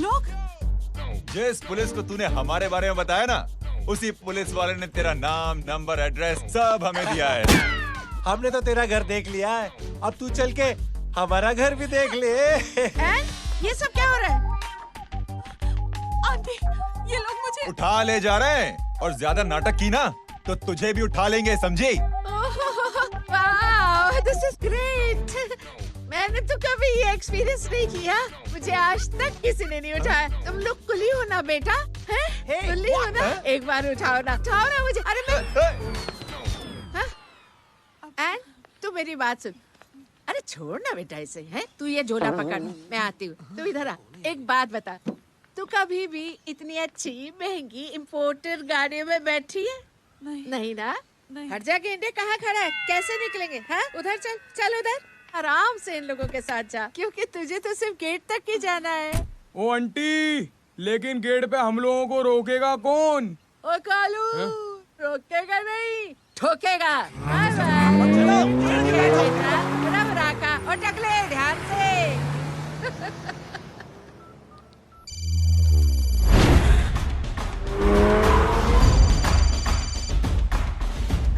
लोग? जिस पुलिस को तूने हमारे बारे में बताया ना, उसी पुलिस वाले ने तेरा नाम, नंबर, एड्रेस सब हमें दिया है। हमने तो तेरा घर देख लिया है, अब तू चल के हमारा घर भी देख ले। ये सब क्या हो रहा है? आंटी, ये लोग मुझे उठा ले जा रहे हैं, और ज्यादा नाटक की ना तो तुझे भी उठा लेंगे, समझी? वाह, दिस इज ग्रेट। मैंने तो कभी ये एक्सपीरियंस नहीं किया। मुझे आज तक किसी ने नहीं उठाया। तुम लोग कुली हो ना बेटा? हैं? कुली हो ना? एक बार उठाओ ना मुझे। अरे मैं एंड तू मेरी बात सुन। अरे छोड़ ना बेटा इसे, हैं? तू ये झोला पकड़, मैं आती हूँ। तू इधर आ। एक बात बता, तू कभी भी इतनी अच्छी महंगी इम्पोर्टेड गाड़ी में बैठी है? नहीं ना? हट जा गेंडे, कहाँ खड़ा है? कैसे निकलेंगे? हाँ, उधर चल, चल उधर। आराम से इन लोगों के साथ जा, क्योंकि तुझे तो सिर्फ गेट तक ही जाना है। ओ आंटी, लेकिन गेट पे हम लोगों को रोकेगा कौन? ओ कालू, रोकेगा नहीं, ठोकेगा। Bye bye. बराबर आका, और टकले ध्यान से।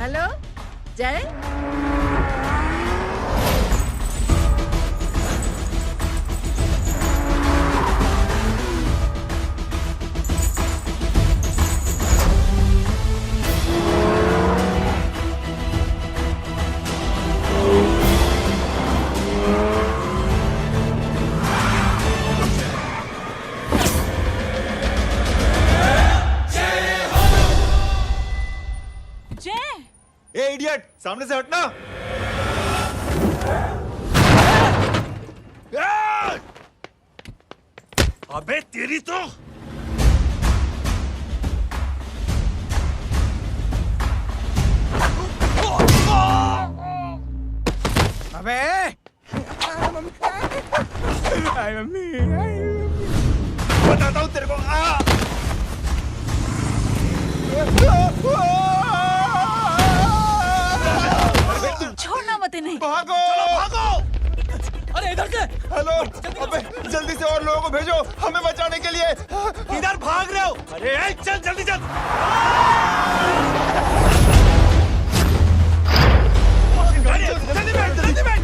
हेलो जय। ए इडियट, सामने से हटना। अबे तेरी तो अबे आई मम्मी, बताता हूँ तेरे को। छोड़ना मत इन्हें। भागो, भागो। अरे इधर से। हेलो, अबे जल्दी से और लोगों को भेजो हमें बचाने के लिए। किधर भाग रहे हो? अरे चल जल्दी चल। जल्दी बैठ, जल्दी बैठ।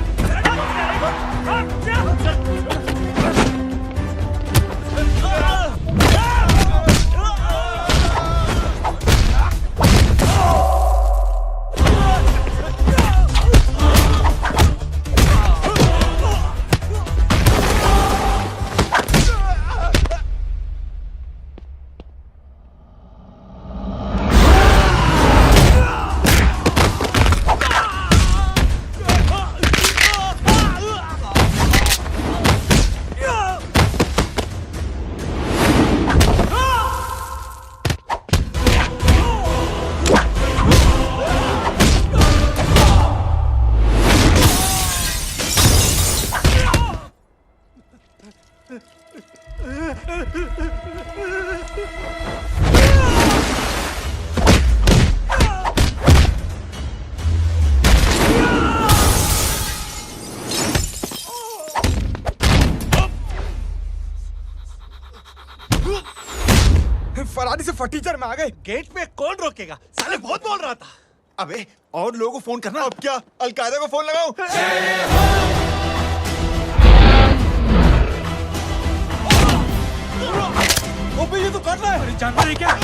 फरारी से फटीचर में आ गए। गेट पे कौन रोकेगा? साले बहुत बोल रहा था। अबे और लोगों को फोन करना। अब क्या अलकायदा को फोन लगाऊं? ओबे ये तो कर रहा है। अरे जानवर है क्या?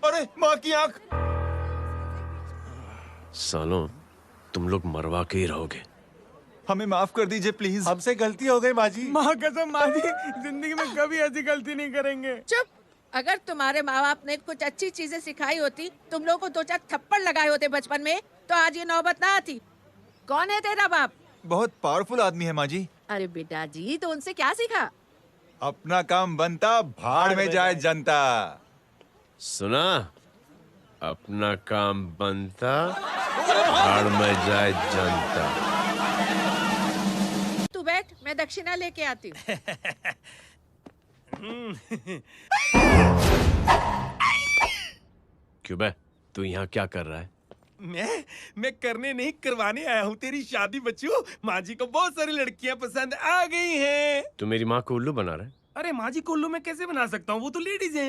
अरे माँ की आंख। सालों, तुम लोग मरवा के ही रहोगे। हमें माफ कर दीजिए प्लीज। हमसे गलती हो गई माँ जी। माँ कसम माँ जी, जिंदगी में कभी ऐसी गलती नहीं करेंगे। चुप। अगर तुम्हारे माँ बाप ने कुछ अच्छी चीजें सिखाई होती, तुम लोगों को 2-4 थप्पड़ लगाए होते बचपन में, तो आज ये नौबत ना आती। कौन है तेरा बाप? बहुत पावरफुल आदमी है माँ जी। अरे बेटा जी, तो उनसे क्या सीखा? अपना काम बनता, भाड़ में जाए जनता। सुना? अपना काम बनता, भाड़ में जाए जनता। तू बैठ, मैं दक्षिणा लेके आती हूँ। क्यों बे? तू यहाँ क्या कर रहा है? मैं करने नहीं करवाने आया हूँ तेरी शादी बच्चू। माँ जी को बहुत सारी लड़कियाँ पसंद आ गई हैं। तू मेरी माँ को उल्लू बना रहा है? अरे माँ जी को उल्लू मैं कैसे बना सकता हूँ, वो तो लेडीज हैं।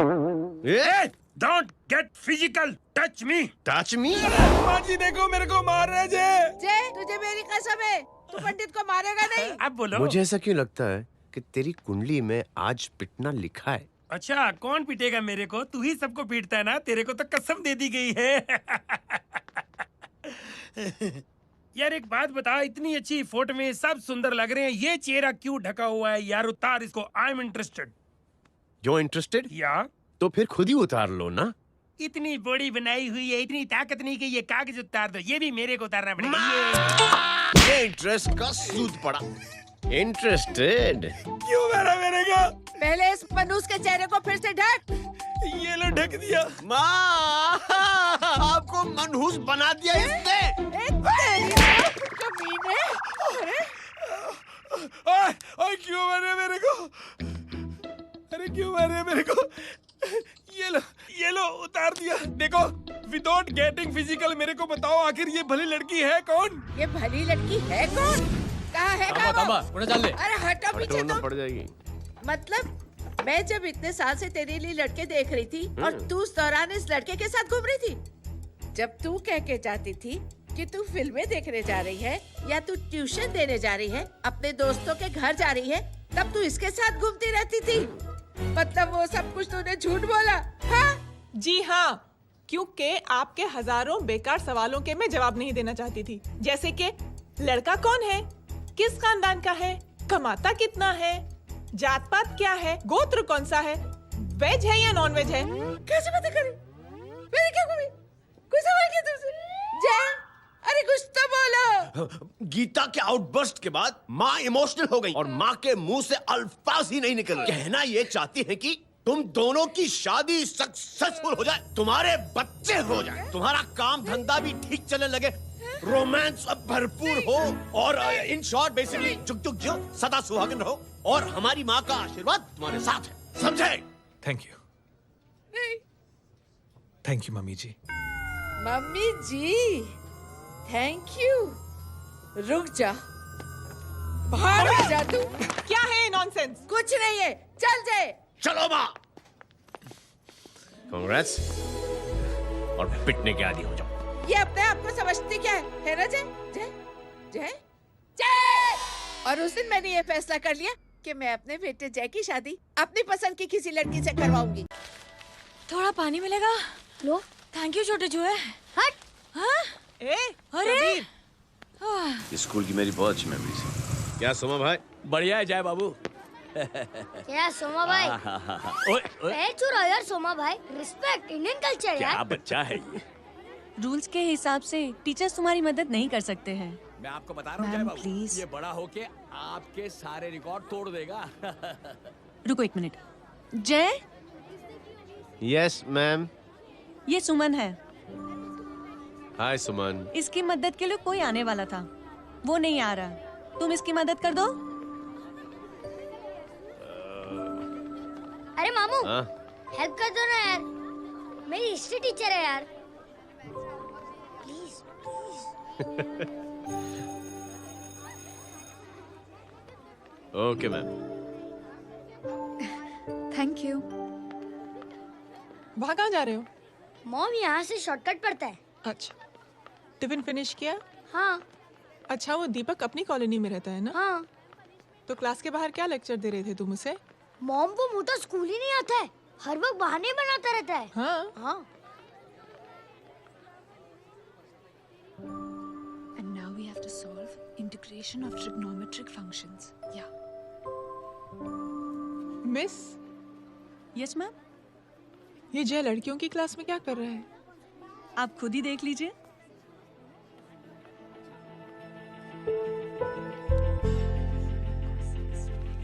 Don't get physical, touch me. Touch me? माँ जी देखो मेरे को मार रहे जय। जय, तुझे मेरी कसम है, तू पंडित को मारेगा नहीं। अब बोलो। मुझे ऐसा क्यों लगता है कि तेरी कुंडली में आज पिटना लिखा है? अच्छा, कौन पीटेगा मेरे को? तू ही सबको पीटता है ना, तेरे को तो कसम दे दी गई है। यार एक बात बता, इतनी अच्छी फोटो में सब सुंदर लग रहे हैं, ये चेहरा क्यों ढका हुआ है? यार उतार इसको, I am interested. You're interested? या तो फिर खुद ही उतार लो ना। इतनी बॉडी बनाई हुई है, इतनी ताकत नहीं कि ये कागज उतार दो, ये भी मेरे को उतारना पड़ेगा। ये इंटरेस्ट का सूद पड़ा। इंटरेस्टेड? क्यों मारा मेरे को? पहले इस मनूस के चेहरे को फिर से ढक। ये लो ढक दिया। माँ, आपको मनहूस बना दिया इसने। कमीने। ओए क्यों मारे मेरे को? अरे क्यों मारे मेरे को? ये लो उतार दिया। देखो, विदाउट गेटिंग फिजिकल मेरे को बताओ, आखिर ये भली लड़की है कौन? ये भली लड़की है कौन? कहाँ है अरे हटो पीछे हटोना तो। पड़ जाएगी। मतलब मैं जब इतने साल से तेरे लिए लड़के देख रही थी और तू उस दौरान इस लड़के के साथ घूम रही थी। जब तू कह के जाती थी कि तू फिल्में देखने जा रही है या तू ट्यूशन देने जा रही है, अपने दोस्तों के घर जा रही है, तब तू इसके साथ घूमती रहती थी। मतलब वो सब कुछ तूने झूठ बोला? हाँ? जी हाँ, क्योंकि आपके हजारों बेकार सवालों के मैं जवाब नहीं देना चाहती थी। जैसे कि लड़का कौन है, किस खानदान का है, कमाता कितना है, जात पात क्या है, गोत्र कौन सा है, वेज है या नॉन वेज है। कैसे पता करी? मैंने क्या करी? कोई सवाल किया तुमसे? जय, अरे कुछ तो बोलो। गीता के आउटबर्स्ट के बाद माँ इमोशनल हो गई और माँ के मुंह से अल्फाज ही नहीं निकल रहे। कहना ये चाहती है कि तुम दोनों की शादी सक्सेसफुल हो जाए, तुम्हारे बच्चे हो जाए, तुम्हारा काम धंधा भी ठीक चलने लगे, रोमांस अब भरपूर हो और इन शॉर्ट बेसिकली जुग जुग जो सदा सुहागन रहो और हमारी माँ का आशीर्वाद तुम्हारे साथ है, समझे? Thank you. Thank you mummy ji. Mummy ji, thank you. रुक जा, बाहर आ जा तू। क्या है नॉनसेंस? कुछ नहीं है, चल जाए। चलो माँ। कांग्रेस। और पिटने के आदी हो जाओ। ये अपने आप को समझती क्या है ना जय? जय जय जय। और उस दिन मैंने ये फैसला कर लिया कि मैं अपने बेटे जय की शादी अपनी पसंद की किसी लड़की से करवाऊंगी। थोड़ा पानी मिलेगा? लो। थैंक यू छोटे चूहे। हट। हाँ? अरे स्कूल की मेरी बहुत अच्छी मेमोरीज है। क्या सोमा भाई? बढ़िया है जय बाबू। क्या सोमा भाई? पैर छू रहा यार सोमा भाई, रिस्पेक्ट इंडियन कल्चर यार। क्या बच्चा है ये? रूल्स के हिसाब से टीचर्स तुम्हारी मदद नहीं कर सकते हैं। मैं आपको बता रहा हूँ जय मैम, बाबू, प्लीज। ये बड़ा होके आपके सारे रिकॉर्ड तोड़ देगा। रुको एक मिनट। जय, यस मैम। ये सुमन है। हाय सुमन। इसकी मदद के लिए कोई आने वाला था, वो नहीं आ रहा। तुम इसकी मदद कर दो। अरे मामू, हाँ? हेल्प कर दो ना यार, मेरी हिस्ट्री टीचर है यार, please please. Okay ma'am. Thank you. वहाँ कहाँ जा रहे हो? मॉम यहाँ से शॉर्टकट पड़ता है। अच्छा, टिफिन फिनिश किया? हाँ। अच्छा, वो दीपक अपनी कॉलोनी में रहता है ना? हाँ। तो क्लास के बाहर क्या लेक्चर दे रहे थे तुम उसे? मॉम को मुँह तो स्कूल ही नहीं आता है, हर वक्त बहाने बनाता रहता है। हाँ। हाँ। And now we have to solve integration of trigonometric functions. Yeah. Miss, Yes ma'am. ये जय लड़कियों की क्लास में क्या कर रहा है? आप खुद ही देख लीजिए।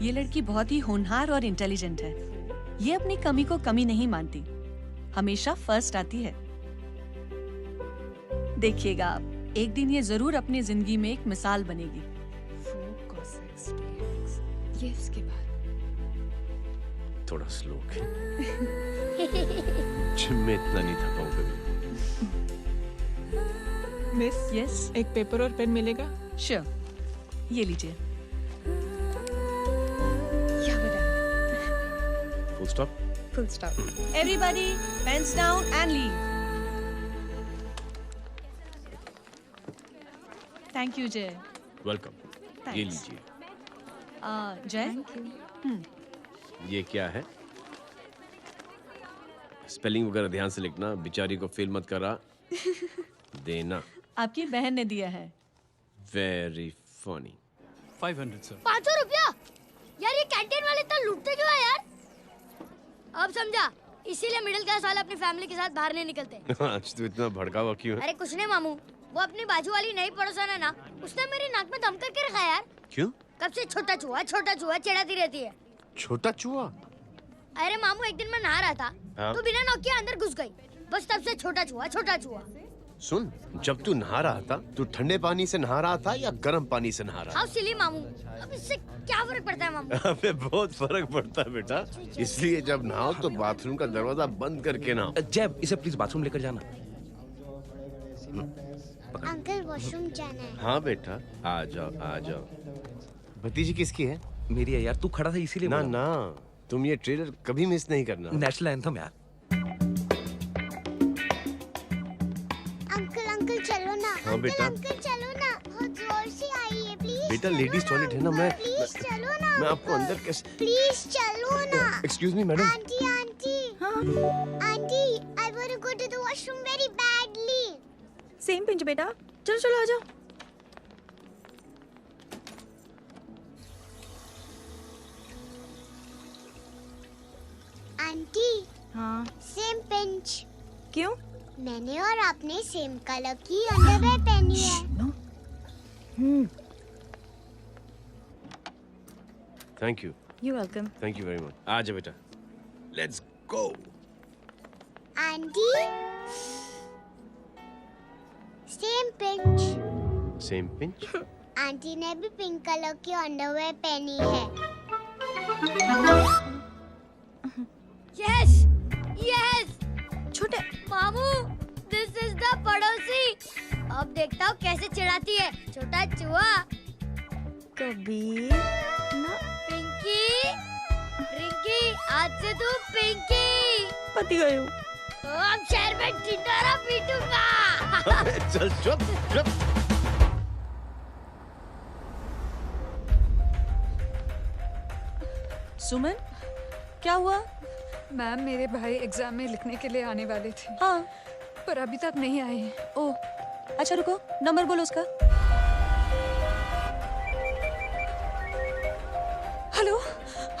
ये लड़की बहुत ही होनहार और इंटेलिजेंट है। ये अपनी कमी को कमी नहीं मानती, हमेशा फर्स्ट आती है। देखिएगा आप, एक दिन ये जरूर अपनी जिंदगी में एक मिसाल बनेगी। ये इसके बाद थोड़ा स्लो जिम में इतना नहीं थका हूं कभी। मिस, यस, एक पेपर और पेन मिलेगा? श्योर, ये लीजिए। Full stop. Full stop. Everybody pens down and leave. Thank you Jay. Welcome. ये लीजिए। जय, ये क्या है? स्पेलिंग वगैरह ध्यान से लिखना, बेचारी को फेल मत करा देना। आपकी बहन ने दिया है। Very funny. 500 सर। 500 रुपया? यार ये कैंटीन वाले इतना लूटते क्यों है यार? अब समझा, इसीलिए मिडिल क्लास वाले अपनी फैमिली के साथ बाहर नहीं निकलते। आज तू इतना भड़का हुआ क्यों है? अरे कुछ नहीं मामू, वो अपनी बाजू वाली नई पड़ोसन है ना, उसने मेरी नाक में दम करके रखा यार। क्यों? कब से छोटा चूहा चिढ़ाती रहती है। छोटा चूहा? अरे मामू, एक दिन मैं नहा रहा था, हाँ? तो बिना नॉक के अंदर घुस गई, बस तब से छोटा चूहा। सुन, जब तू नहा रहा था, तू ठंडे पानी से नहा रहा था या गर्म पानी से नहा रहा हाउ सिली मामू, अब इससे क्या फर्क पड़ता है मामू? था? अबे बहुत फर्क पड़ता है बेटा, इसलिए जब नहाओ तो बाथरूम का दरवाजा बंद करके नहाओ। जैब, इसे प्लीज बाथरूम लेकर जाना। अंकल वॉशरूम जाना है। हाँ बेटा, आ जाओ। भतीजी किसकी है? मेरी है यार, तू खड़ा था इसीलिए ना बोला। ना, तुम ये ट्रेलर कभी मिस नहीं करना। नेशनल एंथम यार। अंकल चलो ना। हाँ बेटा। अंकल चलो ना, बहुत जोर से आई है, प्लीज। बेटा लेडीज टॉयलेट है ना, प्लीज चलो ना। मैं आपको अंदर कैसे? प्लीज चलो ना। Excuse me madam. Aunty, I want to go to the washroom very badly. Same pinch बेटा, चलो आ जाओ। आंटी, हाँ, सेम पिंच। क्यों? मैंने और आपने सेम कलर की अंडरवेयर पहनी है। Thank you. You welcome. Thank you very much. आ जाओ बेटा, let's go. Aunty, same pinch. Same pinch? Aunty ने भी पिंक कलर की अंडरवेयर पहनी है। यस छोटे मामू, दिस इज द पड़ोसी। अब देखता हूँ कैसे चिढ़ाती है छोटा चूहा। कबीर ना। रिंकी, आज से तू पिंकी। पति गए हो। अब शहर में टिंडोरा पीटूंगा। चल चुप। सुमन, क्या हुआ? मैम, मेरे भाई एग्जाम में लिखने के लिए आने वाले थे। हाँ, पर अभी तक नहीं आए हैं। ओह, अच्छा रुको, नंबर बोलो उसका।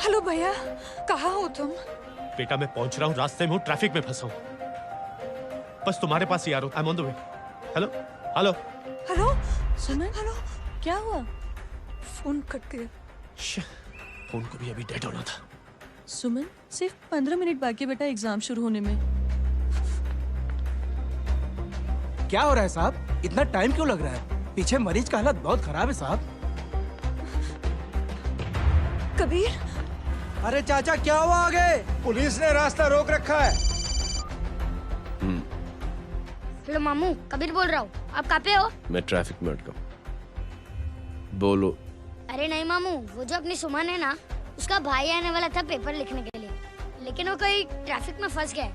हेलो भैया, कहाँ हो तुम? बेटा मैं पहुंच रहा हूँ, रास्ते में हूँ, ट्रैफिक में फंसा हूँ। बस तुम्हारे पास ही आ रहा हूँ। I am on the way. Hello. Suman, hello, क्या हुआ? फोन कट गया। फोन को भी अभी डेड होना था। सुमन, सिर्फ 15 मिनट बाकी बेटा एग्जाम शुरू होने में। क्या हो रहा है साहब? इतना टाइम क्यों लग रहा है? पीछे मरीज का हालत बहुत खराब है साहब। कबीर, अरे चाचा क्या हुआ आगे? पुलिस ने रास्ता रोक रखा है। हेलो मामू, कबीर बोल रहा हूँ। आप कहाँ पे हो? मैं ट्रैफिक में अटका हूँ। बोलो। अरे नहीं मामू, वो जो अपनी सुमन है ना, उसका भाई आने वाला था पेपर लिखने के लिए, लेकिन वो कहीं ट्रैफिक में फंस गया।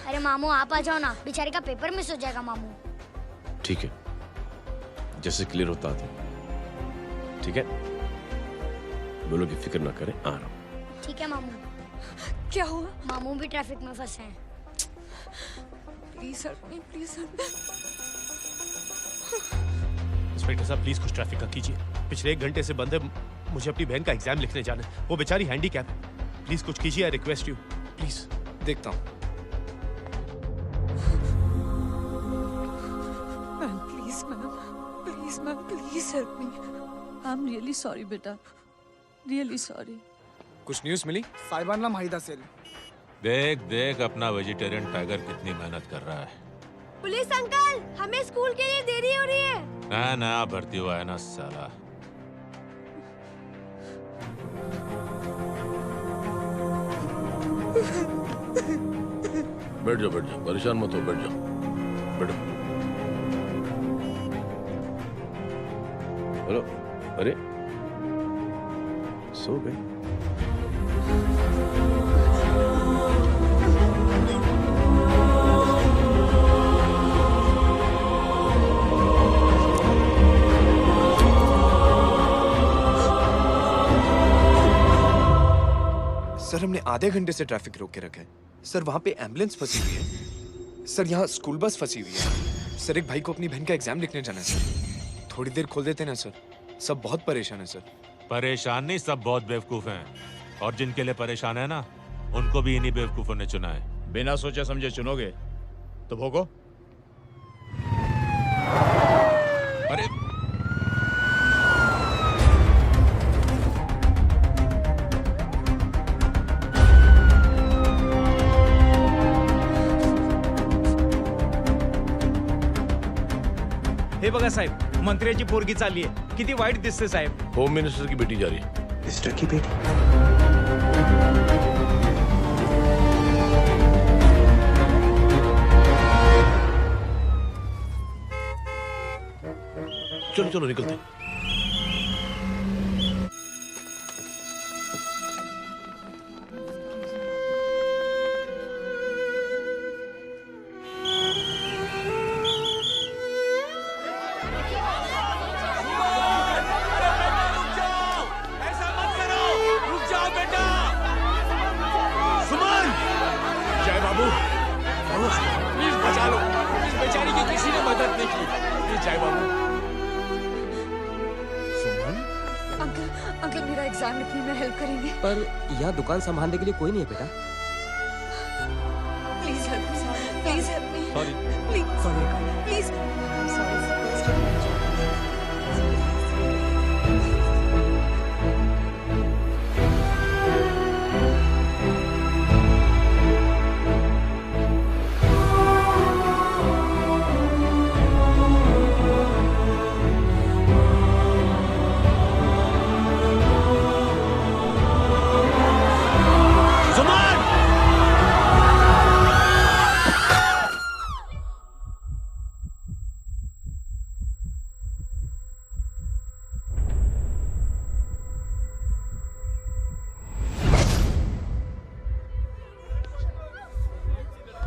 अरे मामू आप आ जाओ ना, बेचारी का पेपर मिस हो जाएगा मामू। ठीक है, जैसे क्लियर होता है। ठीक है, बोलो कि फिक्र ना करें, आ रहा हूँ। ठीक है मामू। क्या हुआ? मामू भी ट्रैफिक में फंसे हैं। Please help me, please help. Inspector साहब प्लीज कुछ ट्रैफिक का कीजिए। पिछले 1 घंटे से बंद है, मुझे अपनी बहन का एग्जाम लिखने जाना है। वो बेचारी हैंडीकैप है। प्लीज कुछ कीजिए, आई रिक्वेस्ट यू प्लीज। देखता हूँ। Please ma'am, please help me. I am really sorry बेटा, रियली सॉरी। कुछ न्यूज़ मिली? साइबाना माहिदा सेल। देख देख अपना वेजिटेरियन टाइगर कितनी मेहनत कर रहा है। पुलिस अंकल, हमें स्कूल के लिए देरी हो रही है। नया नया भर्ती हुआ है ना साला। बैठ जाओ, परेशान मत हो, बैठ जाओ, बैठो। हेलो, अरे सो गए? सर हमने आधे घंटे से ट्रैफिक रोक के रखा है। सर वहाँ पे एम्बुलेंस फंसी हुई है। सर यहाँ स्कूल बस फंसी हुई है। सर एक भाई को अपनी बहन का एग्जाम लिखने जाना है सर। थोड़ी देर खोल देते ना सर। सब बहुत परेशान है सर। परेशान नहीं, सब बहुत बेवकूफ हैं। और जिनके लिए परेशान है ना, उनको भी इन्हीं बेवकूफों ने चुना है। बिना सोचे समझे चुनोगे तो भोगो। अरे हे बघा साहेब, मंत्र्याची पोरगी चालली आहे. किती वाईट दिसते साहेब. होम मिनिस्टर की बेटी जा रही है। मिनिस्टर की बेटी? चलो चलो निकलते। अंकल मेरा एग्जाम लिखने में हेल्प करेंगे? पर यहाँ दुकान संभालने के लिए कोई नहीं है बेटा। Please help me, please help me. Sorry. Please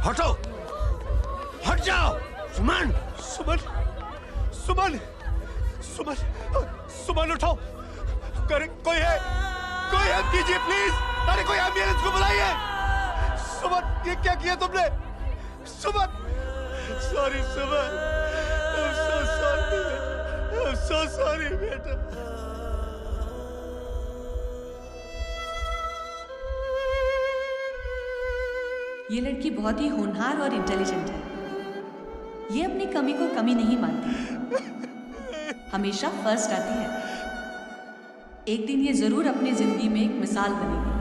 हटो, हट जाओ। सुमन, सुमन, सुमन, सुमन, सुमन उठो। कोई है, कोई हेल्प कीजिए प्लीज। अरे कोई एम्बुलेंस को बुलाइए। सुमन, ये क्या किया तुमने? Suman, sorry Suman, I'm so sorry, I'm so sorry बेटा। ये लड़की बहुत ही होनहार और इंटेलिजेंट है। ये अपनी कमी को कमी नहीं मानती, हमेशा फर्स्ट आती है। एक दिन ये जरूर अपनी जिंदगी में एक मिसाल बनेगी।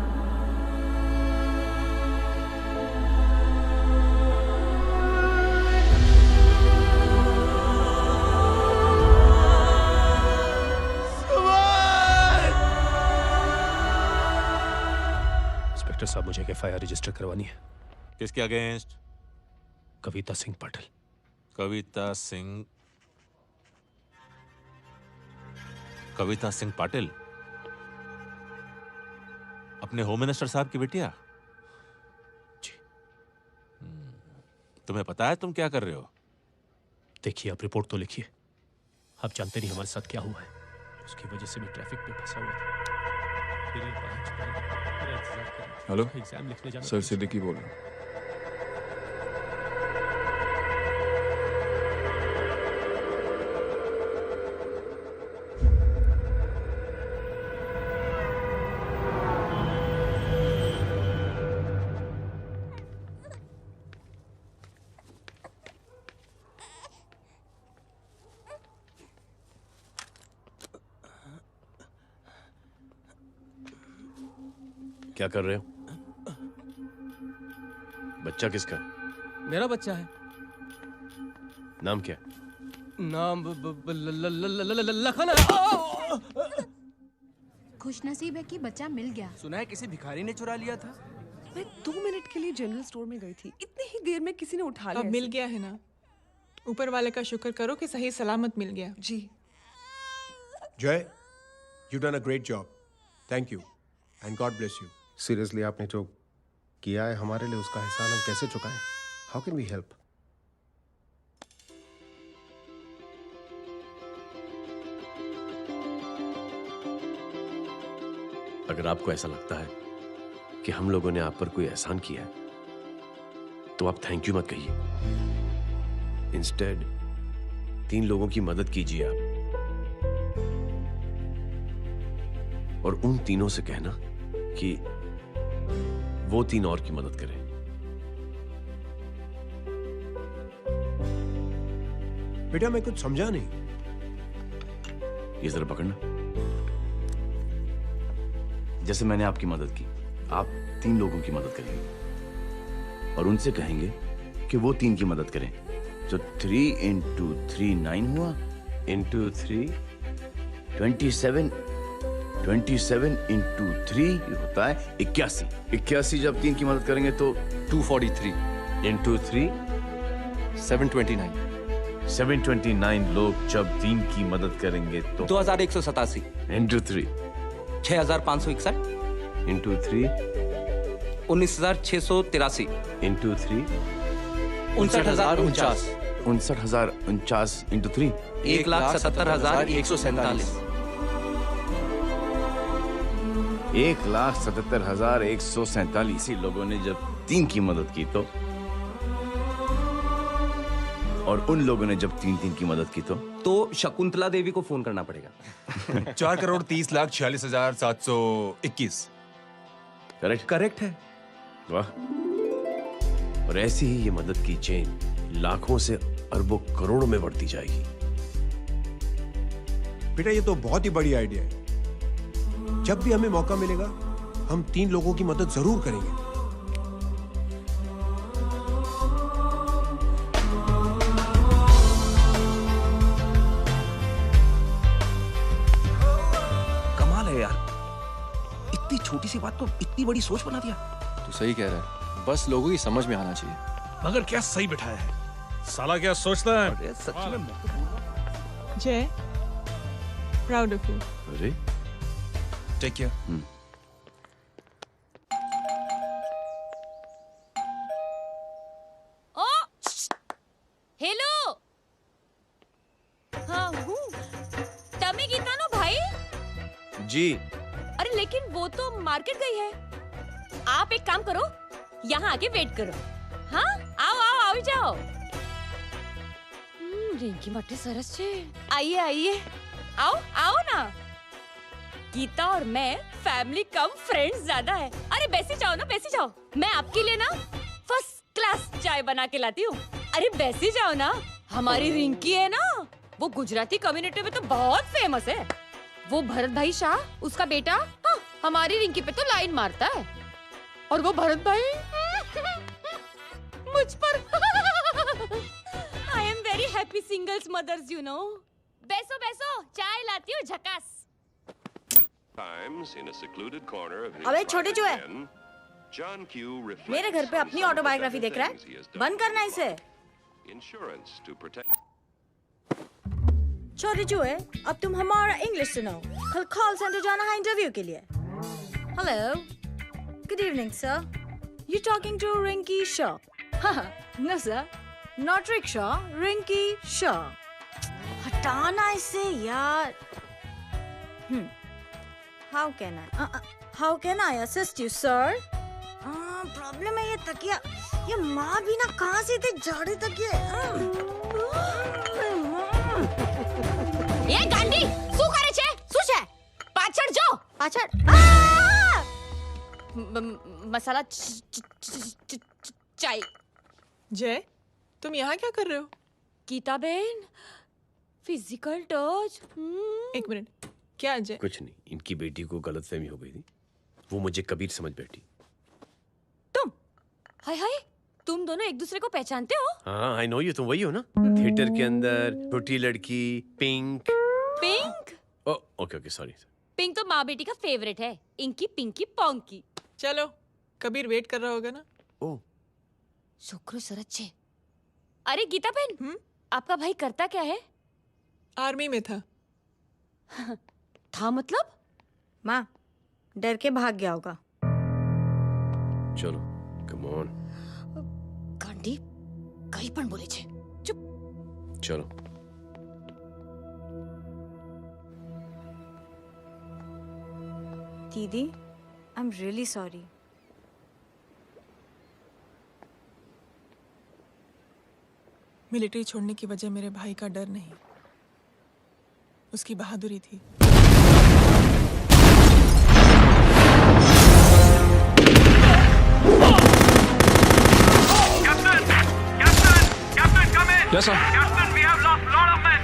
इंस्पेक्टर साहब, मुझे एक एफआईआर रजिस्टर करवानी है। किसके अगेंस्ट? कविता सिंह पाटिल। कविता सिंह पाटिल अपने होम मिनिस्टर साहब की बेटिया? जी। तुम्हें पता है तुम क्या कर रहे हो? देखिए, आप रिपोर्ट तो लिखिए। आप जानते नहीं हमारे साथ क्या हुआ है। उसकी वजह से मैं ट्रैफिक में फंसा हुआ था। फिर ये बात छुपाई। हेलो एग्जाम लिखने जाना। सर सिद्दीकी बोल रहा हूँ। क्या कर रहे हो? बच्चा किसका? मेरा बच्चा है। नाम क्या? नाम लखन है। खुशनसीब है कि बच्चा मिल गया। सुना है किसी भिखारी ने चुरा लिया था। मैं 2 मिनट के लिए जनरल स्टोर में गई थी, इतनी ही देर में किसी ने उठा लिया। अब मिल गया है ना, ऊपर वाले का शुक्र करो कि सही सलामत मिल गया। जी जय, you done a great job, thank you and God bless you. Seriously आपने जो किया है हमारे लिए, उसका एहसान हम कैसे चुकाएं? How can we help? अगर आपको ऐसा लगता है कि हम लोगों ने आप पर कोई एहसान किया है, तो आप थैंक यू मत कहिए। इंस्टेड 3 लोगों की मदद कीजिए आप, और उन तीनों से कहना कि वो 3 और की मदद करें। बेटा मैं कुछ समझा नहीं। ये जरा पकड़ना। जैसे मैंने आपकी मदद की, आप 3 लोगों की मदद करेंगे और उनसे कहेंगे कि वो 3 की मदद करें। तो 3 into 3 9 हुआ, into 3 27, 27 into 3 होता है 81। 81 जब 3 की मदद करेंगे तो 243 into 3 729 729 लोग जब 3 की मदद करेंगे तो 2187 into 3 6561 into 3 19683 into 3 59049 59049 into 3 1,77,147 1,77,147 लोगों ने जब 3 की मदद की तो, और उन लोगों ने जब 3 की मदद की तो शकुंतला देवी को फोन करना पड़ेगा। 4,30,46,721। करेक्ट है। वाह। और ऐसी ही ये मदद की चेन लाखों से अरबों करोड़ों में बढ़ती जाएगी। बेटा ये तो बहुत ही बड़ी आइडिया है। जब भी हमें मौका मिलेगा हम 3 लोगों की मदद जरूर करेंगे। कमाल है यार, इतनी छोटी सी बात को इतनी बड़ी सोच बना दिया। तू सही कह रहा है, बस लोगों की समझ में आना चाहिए। मगर क्या सही बिठाया है, साला क्या सोचता है। सच में जय, प्राउड ऑफ यू। अरे टेक केयर। ओ हेलो, हाँ हूँ तमी गीता नो भाई। जी। अरे लेकिन वो तो मार्केट गई है। आप एक काम करो, यहाँ आके वेट करो। हाँ आओ आओ आओ जाओ। रिंकी मट्टी सरस छे। आइए आइए, आओ आओ ना। गीता और मैं फैमिली कम फ्रेंड्स ज्यादा है। अरे बैसी जाओ ना, बैसी जाओ। मैं आपके लिए ना फर्स्ट क्लास चाय बना के लाती हूँ। अरे बैसी जाओ ना। हमारी रिंकी है ना, वो गुजराती कम्युनिटी में तो बहुत फेमस है। वो भरत भाई शाह, उसका बेटा, हाँ, हमारी रिंकी पे तो लाइन मारता है। और वो भरत भाई मुझ पर I am very happy singles mothers you know. बैसो बैसो, चाय लाती हूँ झकास। अबे छोटे जो है, मेरे घर पे अपनी ऑटोबायोग्राफी देख रहा है, बंद करना इसे। छोटे जो है, अब तुम हमारा इंग्लिश सुनो। कल कॉल सेंटर जाना है इंटरव्यू के लिए। Hello, good evening sir, you talking to Rinki Shaw? No sir, not rickshaw, Rinki Shaw. हटाना इसे यार। How can I assist you, sir? Problem है ये तकिया, ये माँ भी ना कहाँ से इतने जाड़े तकिए। ये गांडी, શું કરે છે? શું છે? પાછળ જો. પાછળ. मसाला चाय। जय, तुम यहाँ क्या कर रहे हो? गीता बहन, फिजिकल टच। एक मिनट, क्या जय? कुछ नहीं, इनकी बेटी को गलतफहमी हो गई थी, वो मुझे कबीर समझ बैठी। हाय हाय, तुम दोनों एक दूसरे को पहचानते हो? हाँ, आई नो यू, तुम वही हो ना थिएटर के अंदर छोटी लड़की pink. Pink? Okay okay sorry. Pink तो माँ बेटी का फेवरेट है, इंकी पिंकी पोंकी। चलो, कबीर वेट कर रहा होगा ना? ओ शुक्र सरच्चे। अरे गीता बहन, आपका भाई करता क्या है? आर्मी में था। था मतलब? माँ, डर के भाग गया होगा। चलो कम ऑन। गांडी कहीं पण बोले छे। चुप। चलो। दीदी, I am really sorry. Military छोड़ने की वजह मेरे भाई का डर नहीं, उसकी बहादुरी थी। Yes, sir. Captain, we have lost lot of men.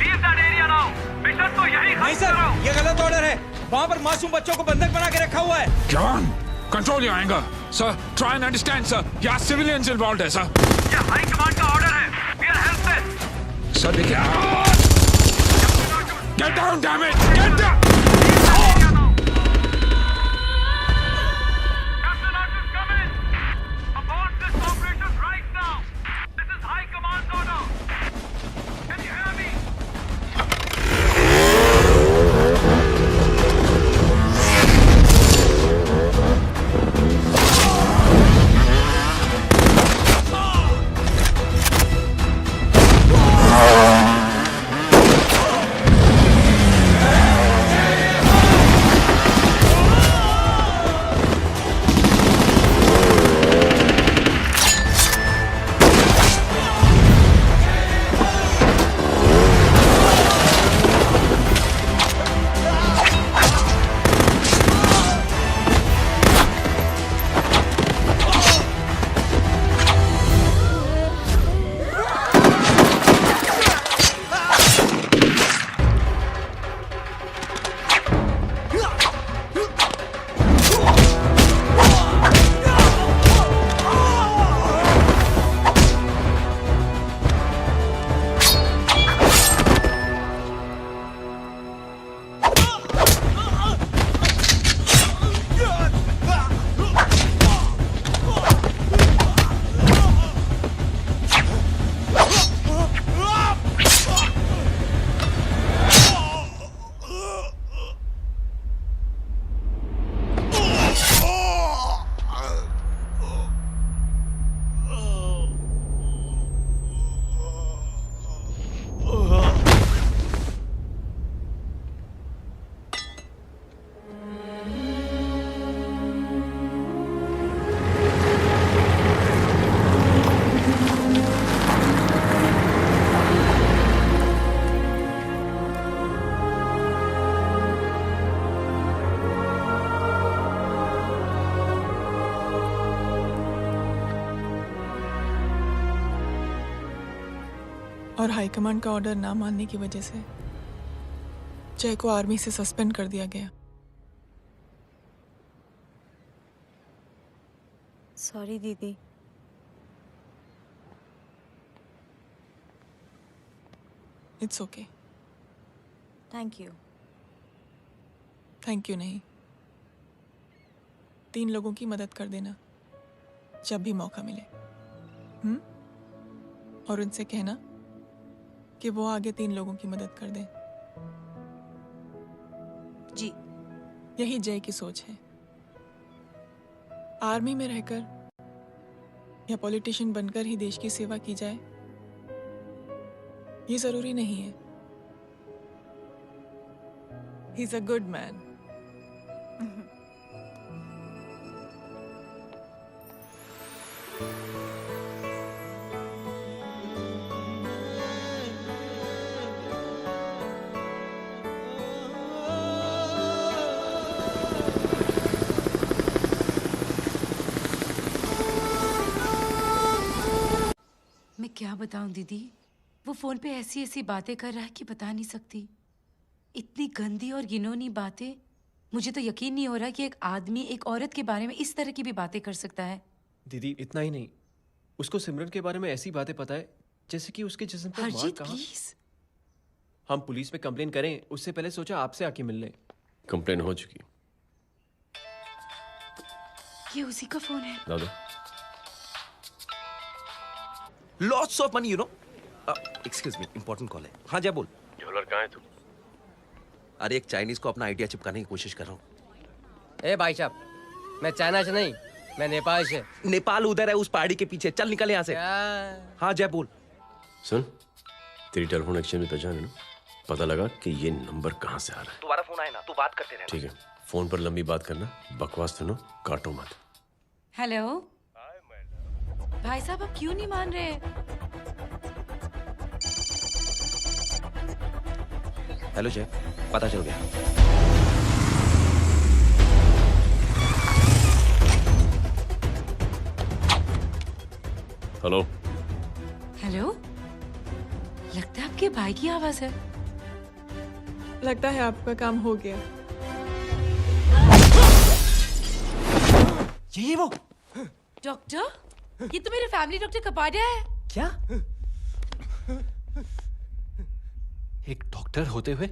Leave that area now. Mission तो यही नहीं सर, ये गलत ऑर्डर है। वहाँ पर मासूम बच्चों को बंधक बना के रखा हुआ है। जवान, control your anger. Sir, try and understand, sir. यहाँ civilians involved है, sir. ये हाई कमांड का ऑर्डर है. We are helpless. Sir, देखिए। Get down, damn it! Get down! और हाईकमांड का ऑर्डर ना मानने की वजह से जय को आर्मी से सस्पेंड कर दिया गया। सॉरी दीदी। It's okay. Thank you. Thank you नहीं, 3 लोगों की मदद कर देना जब भी मौका मिले। और उनसे कहना कि वो आगे 3 लोगों की मदद कर दें। जी। यही जय की सोच है। आर्मी में रहकर या पॉलिटिशियन बनकर ही देश की सेवा की जाए, ये जरूरी नहीं है। He is a good man. मैं क्या बताऊं दीदी, वो फोन पे ऐसी ऐसी बातें कर रहा है कि बता नहीं सकती। इतनी गंदी और घिनौनी बातें मुझे तो यकीन नहीं हो रहा कि एक आदमी एक औरत के बारे में इस तरह की भी बातें कर सकता है। दीदी इतना ही नहीं, उसको सिमरन के बारे में ऐसी बातें पता है जैसे कि उसके जिस्म पर मार हरजीत कहाँ। प्लीज। हम पुलिस में कंप्लेन करें उससे पहले सोचा आपसे आके मिल लें। कंप्लेन हो चुकी। ये उसी का फोन है। दादा lots of money you know. Excuse me, important call है। हाँ जा बोल। ज्वेलर कहाँ है तू? अरे एक चाइनीज को अपना आइडिया चिपकाने की कोशिश कर रहा हूँ। ए भाई साहब, मैं चाइना से नहीं, मैं नेपाल से। नेपाल उधर है उस पहाड़ी के पीछे, चल निकल यहाँ से। हाँ जय बोल। सुन, तेरी टेलीफोन एक्सचेंज में पहचान है ना? पता लगा कि ये नंबर कहाँ से आ रहा है। तुम्हारा फोन आए ना, तू बात करते रहना। ठीक है, फोन पर लंबी बात करना, बकवास सुनो, काटो मत। हेलो भाई साहब, आप क्यों नहीं मान रहे? हेलो जय, पता चल गया। हेलो हेलो, लगता है आपके भाई की आवाज है। लगता है आपका काम हो गया। ये वो डॉक्टर, ये तो मेरे फैमिली डॉक्टर कपाडिया है। क्या? एक डॉक्टर होते हुए?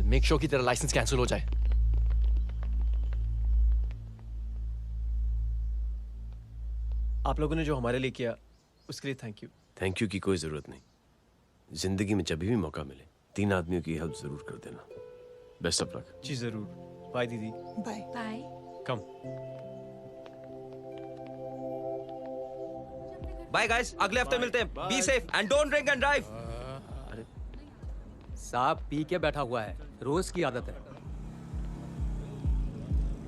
मेक श्योर कि तेरा लाइसेंस कैंसिल हो जाए। आप लोगों ने जो हमारे लिए किया उसके लिए थैंक यू। थैंक यू की कोई जरूरत नहीं। जिंदगी में जब भी मौका मिले 3 आदमियों की हेल्प जरूर कर देना। Best of luck. जी जरूर। बाय दीदी। Bye bye. Come. Bye guys, अगले हफ्ते मिलते हैं। Be safe and don't drink and drive. साहब पी के बैठा हुआ है, रोज की आदत है।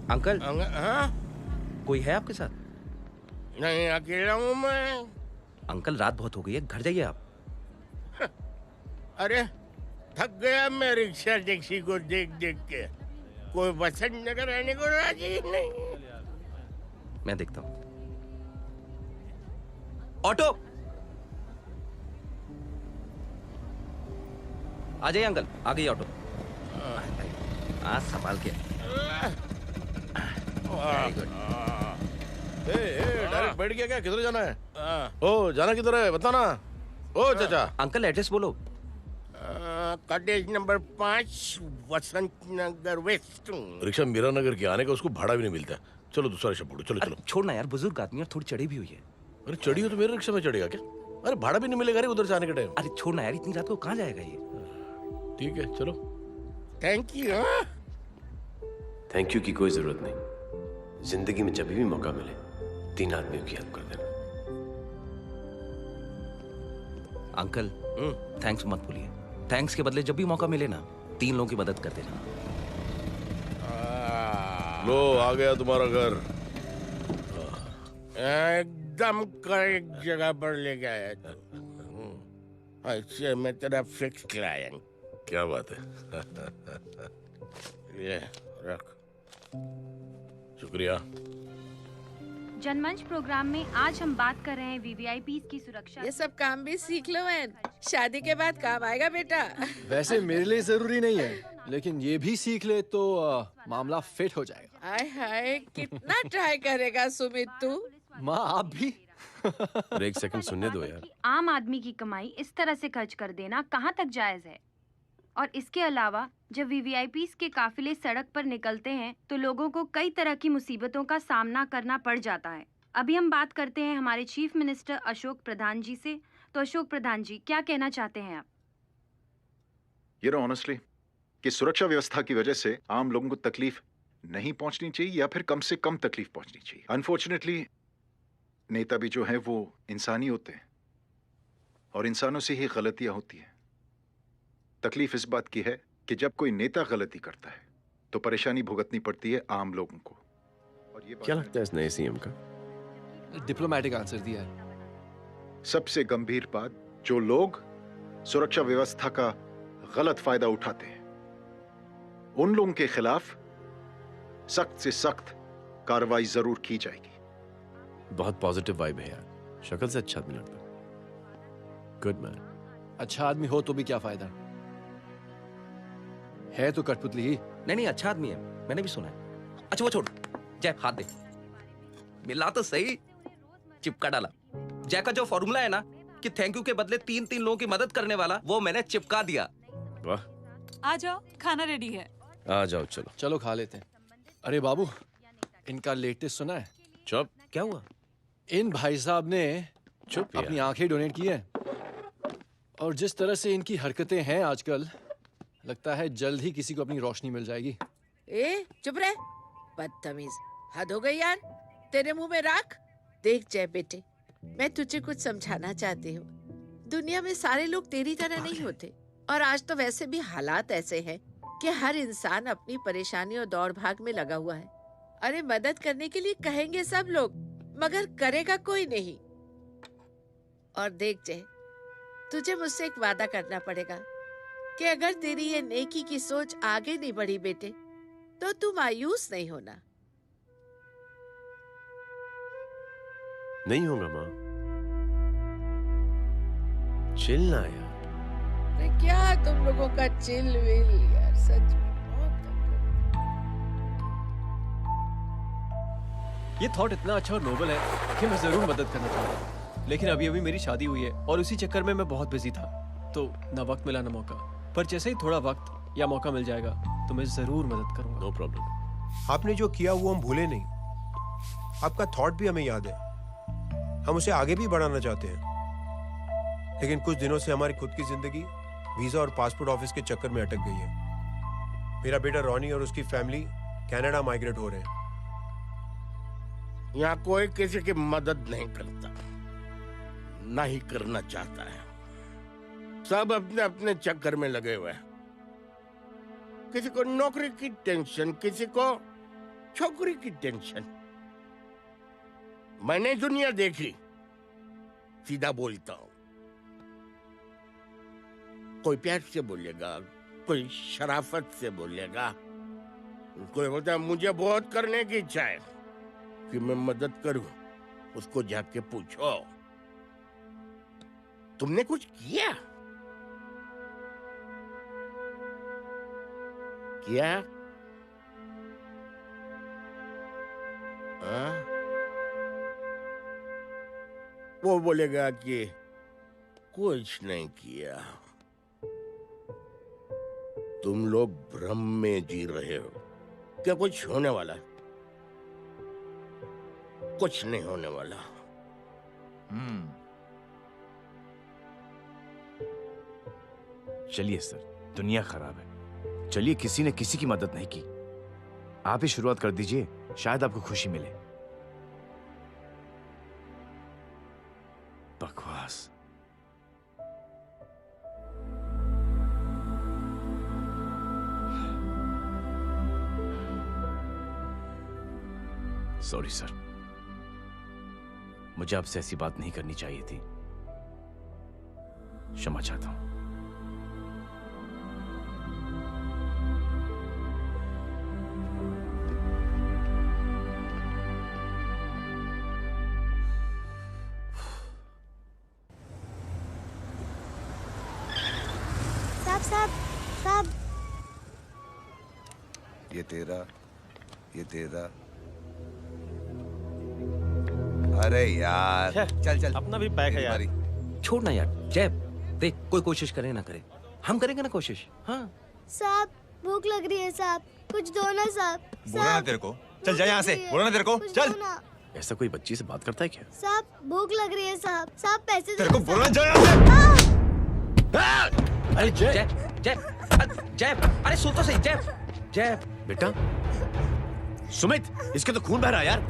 अंकल हाँ? कोई है आपके साथ? नहीं, अकेला हूँ मैं। अंकल रात बहुत हो गई है, घर जाइए आप। अरे थक गया मैं रिक्शा टैक्सी को देख देख के। कोई वसंत नगर रहने को राजी नहीं। मैं देखता हूँ। ऑटो आ जाइए अंकल, आ गई ऑटो। हाँ संभाल के। Very good. डायरेक्ट बैठ गया क्या? किधर जाना है? ओ जाना किधर है बता ना। ओ चाचा। अंकल एड्रेस बोलो। कॉटेज नंबर 5 वसंत नगर वेस्ट। रिक्शा मीरा नगर के आने का उसको भाड़ा भी नहीं मिलता। चलो दूसरा रिक्शा पकड़ो। चलो चलो। छोड़ना यार, बुजुर्ग आदमी और थोड़ी चढ़ी भी हुई है। अरे चढ़ी हो तो मेरे रिक्शा में चढ़ेगा क्या? अरे भाड़ा भी नहीं मिलेगा रे उधर जाने के टाइम। अरे छोड़ना यार, इतनी रात को कहाँ जाएगा ये? ठीक है चलो। Thank you. थैंक यू की कोई जरूरत नहीं। जिंदगी में जब भी मौका मिले 3 आदमियों की हेल्प कर देना। अंकल थैंक्स मत भूलिए। थैंक्स के बदले जब भी मौका मिले ना 3 लोगों की मदद कर देना। लो आ गया तुम्हारा घर। एकदम करेक्ट जगह पर ले गया तू। अच्छा मैं तेरा फिक्स क्लाइंट। क्या बात है। ये रख। शुक्रिया। जनमंच प्रोग्राम में आज हम बात कर रहे हैं वीवीआईपी की सुरक्षा। ये सब काम भी सीख लो एन, शादी के बाद काम आएगा बेटा। वैसे मेरे लिए जरूरी नहीं है, लेकिन ये भी सीख ले तो मामला फिट हो जाएगा। हाय हाय, कितना ट्राई करेगा सुमित तू? माँ आप भी। अरे एक सेकंड सुनने दो यार। आम आदमी की कमाई इस तरह से खर्च कर देना कहाँ तक जायज है? और इसके अलावा जब वीवीआईपीज़ के काफिले सड़क पर निकलते हैं तो लोगों को कई तरह की मुसीबतों का सामना करना पड़ जाता है। अभी हम बात करते हैं हमारे चीफ मिनिस्टर अशोक प्रधान जी से। तो अशोक प्रधान जी, क्या कहना चाहते हैं आप? ये नो ऑनेस्टली कि सुरक्षा व्यवस्था की वजह से आम लोगों को तकलीफ नहीं पहुंचनी चाहिए या फिर कम से कम तकलीफ पहुंचनी चाहिए। अनफॉर्चुनेटली नेता भी जो हैं वो इंसानी होते हैं और इंसानों से ही गलतियां होती हैं। तकलीफ इस बात की है कि जब कोई नेता गलती करता है तो परेशानी भुगतनी पड़ती है आम लोगों को। और ये क्या लगता है इस नए सीएम का? डिप्लोमेटिक आंसर दिया है। सबसे गंभीर बात, जो लोग सुरक्षा व्यवस्था का गलत फायदा उठाते हैं उन लोगों के खिलाफ सख्त से सख्त कार्रवाई जरूर की जाएगी। बहुत पॉजिटिव वाइब है यार। शक्ल से अच्छा आदमी लगता है। Good man. अच्छा आदमी हो तो भी क्या फायदा, है तो कठपुतली ही। नहीं, अच्छा आदमी है, मैंने भी सुना है। अच्छा वो छोड़, जय हाथ दे। मिला तो सही, चिपका डाला। जय का जो फॉर्मूला है ना कि थैंक यू के बदले 3 लोगों की मदद करने वाला, वो मैंने चिपका दिया। वाह, आ जाओ, खाना रेडी है। आ जाओ, चलो चलो खा लेते हैं। अरे बाबू, इनका लेटेस्ट सुना है? चुप। क्या हुआ? इन भाई साहब ने चुप यार। अपनी आंखें डोनेट की हैं, और जिस तरह से इनकी हरकतें हैं आजकल, लगता है जल्द ही किसी को अपनी रोशनी मिल जाएगी। ए चुप रह, बदतमीज, हद हो गई यार। तेरे मुंह में राख। देख जय बेटे, मैं तुझे कुछ समझाना चाहती हूँ। दुनिया में सारे लोग तेरी तरह नहीं होते, और आज तो वैसे भी हालात ऐसे हैं कि हर इंसान अपनी परेशानी और दौड़ भाग में लगा हुआ है। अरे मदद करने के लिए कहेंगे सब लोग, मगर करेगा कोई नहीं। और देख जय, तुझे मुझसे एक वादा करना पड़ेगा कि अगर तेरी ये नेकी की सोच आगे नहीं बढ़ी बेटे, तो तू मायूस नहीं होना। नहीं होगा माँ, चिल ना यार। अरे क्या तुम लोगों का चिल विल यार, सच में ये थॉट इतना अच्छा और नोबल है कि मैं जरूर मदद करना चाहूंगा, लेकिन अभी अभी मेरी शादी हुई है और उसी चक्कर में मैं बहुत बिजी था, तो ना वक्त मिला ना मौका। पर जैसे ही थोड़ा वक्त या मौका मिल जाएगा तो मैं जरूर मदद करूंगा। No problem. आपने जो किया वो हम भूले नहीं, आपका थॉट भी हमें याद है, हम उसे आगे भी बढ़ाना चाहते हैं। लेकिन कुछ दिनों से हमारी खुद की जिंदगी वीजा और पासपोर्ट ऑफिस के चक्कर में अटक गई है। मेरा बेटा रॉनी और उसकी फैमिली कनाडा माइग्रेट हो रहे हैं। यहाँ कोई किसी की मदद नहीं करता, ना ही करना चाहता है। सब अपने अपने चक्कर में लगे हुए हैं। किसी को नौकरी की टेंशन, किसी को छोकरी की टेंशन। मैंने दुनिया देखी, सीधा बोलता हूं। कोई प्यार से बोलेगा, कोई शराफत से बोलेगा, कोई बोलता है मुझे बहुत करने की इच्छा है कि मैं मदद करूं। उसको जाके पूछो, तुमने कुछ किया? किया? वो बोलेगा कि कुछ नहीं किया। तुम लोग भ्रम में जी रहे हो। क्या कुछ होने वाला है? कुछ नहीं होने वाला। चलिए सर, दुनिया खराब है, चलिए किसी ने किसी की मदद नहीं की, आप ही शुरुआत कर दीजिए, शायद आपको खुशी मिले। बकवास। सॉरी सर, मुझे आपसे ऐसी बात नहीं करनी चाहिए थी, क्षमा चाहता हूं। साहब, ये तेरा। अरे यार, चल अपना भी पैक है यार। छोड़ ना यार, जय देख, कोई कोशिश करे ना करे, हम करेंगे ना कोशिश। हाँ साहब भूख लग रही है साहब, कुछ दो ना साहब। बोला ना तेरे को, चल जा यहाँ से, बोला ना तेरे को, चल। ऐसा कोई बच्ची से बात करता है क्या? साहब भूख लग रही है साहब, साहब पैसे तेरे को बोला जा यहाँ से। अरे जय जय, अरे सुन तो सही। जय बेटा, सुमित, इसके तो खून बह रहा है यार।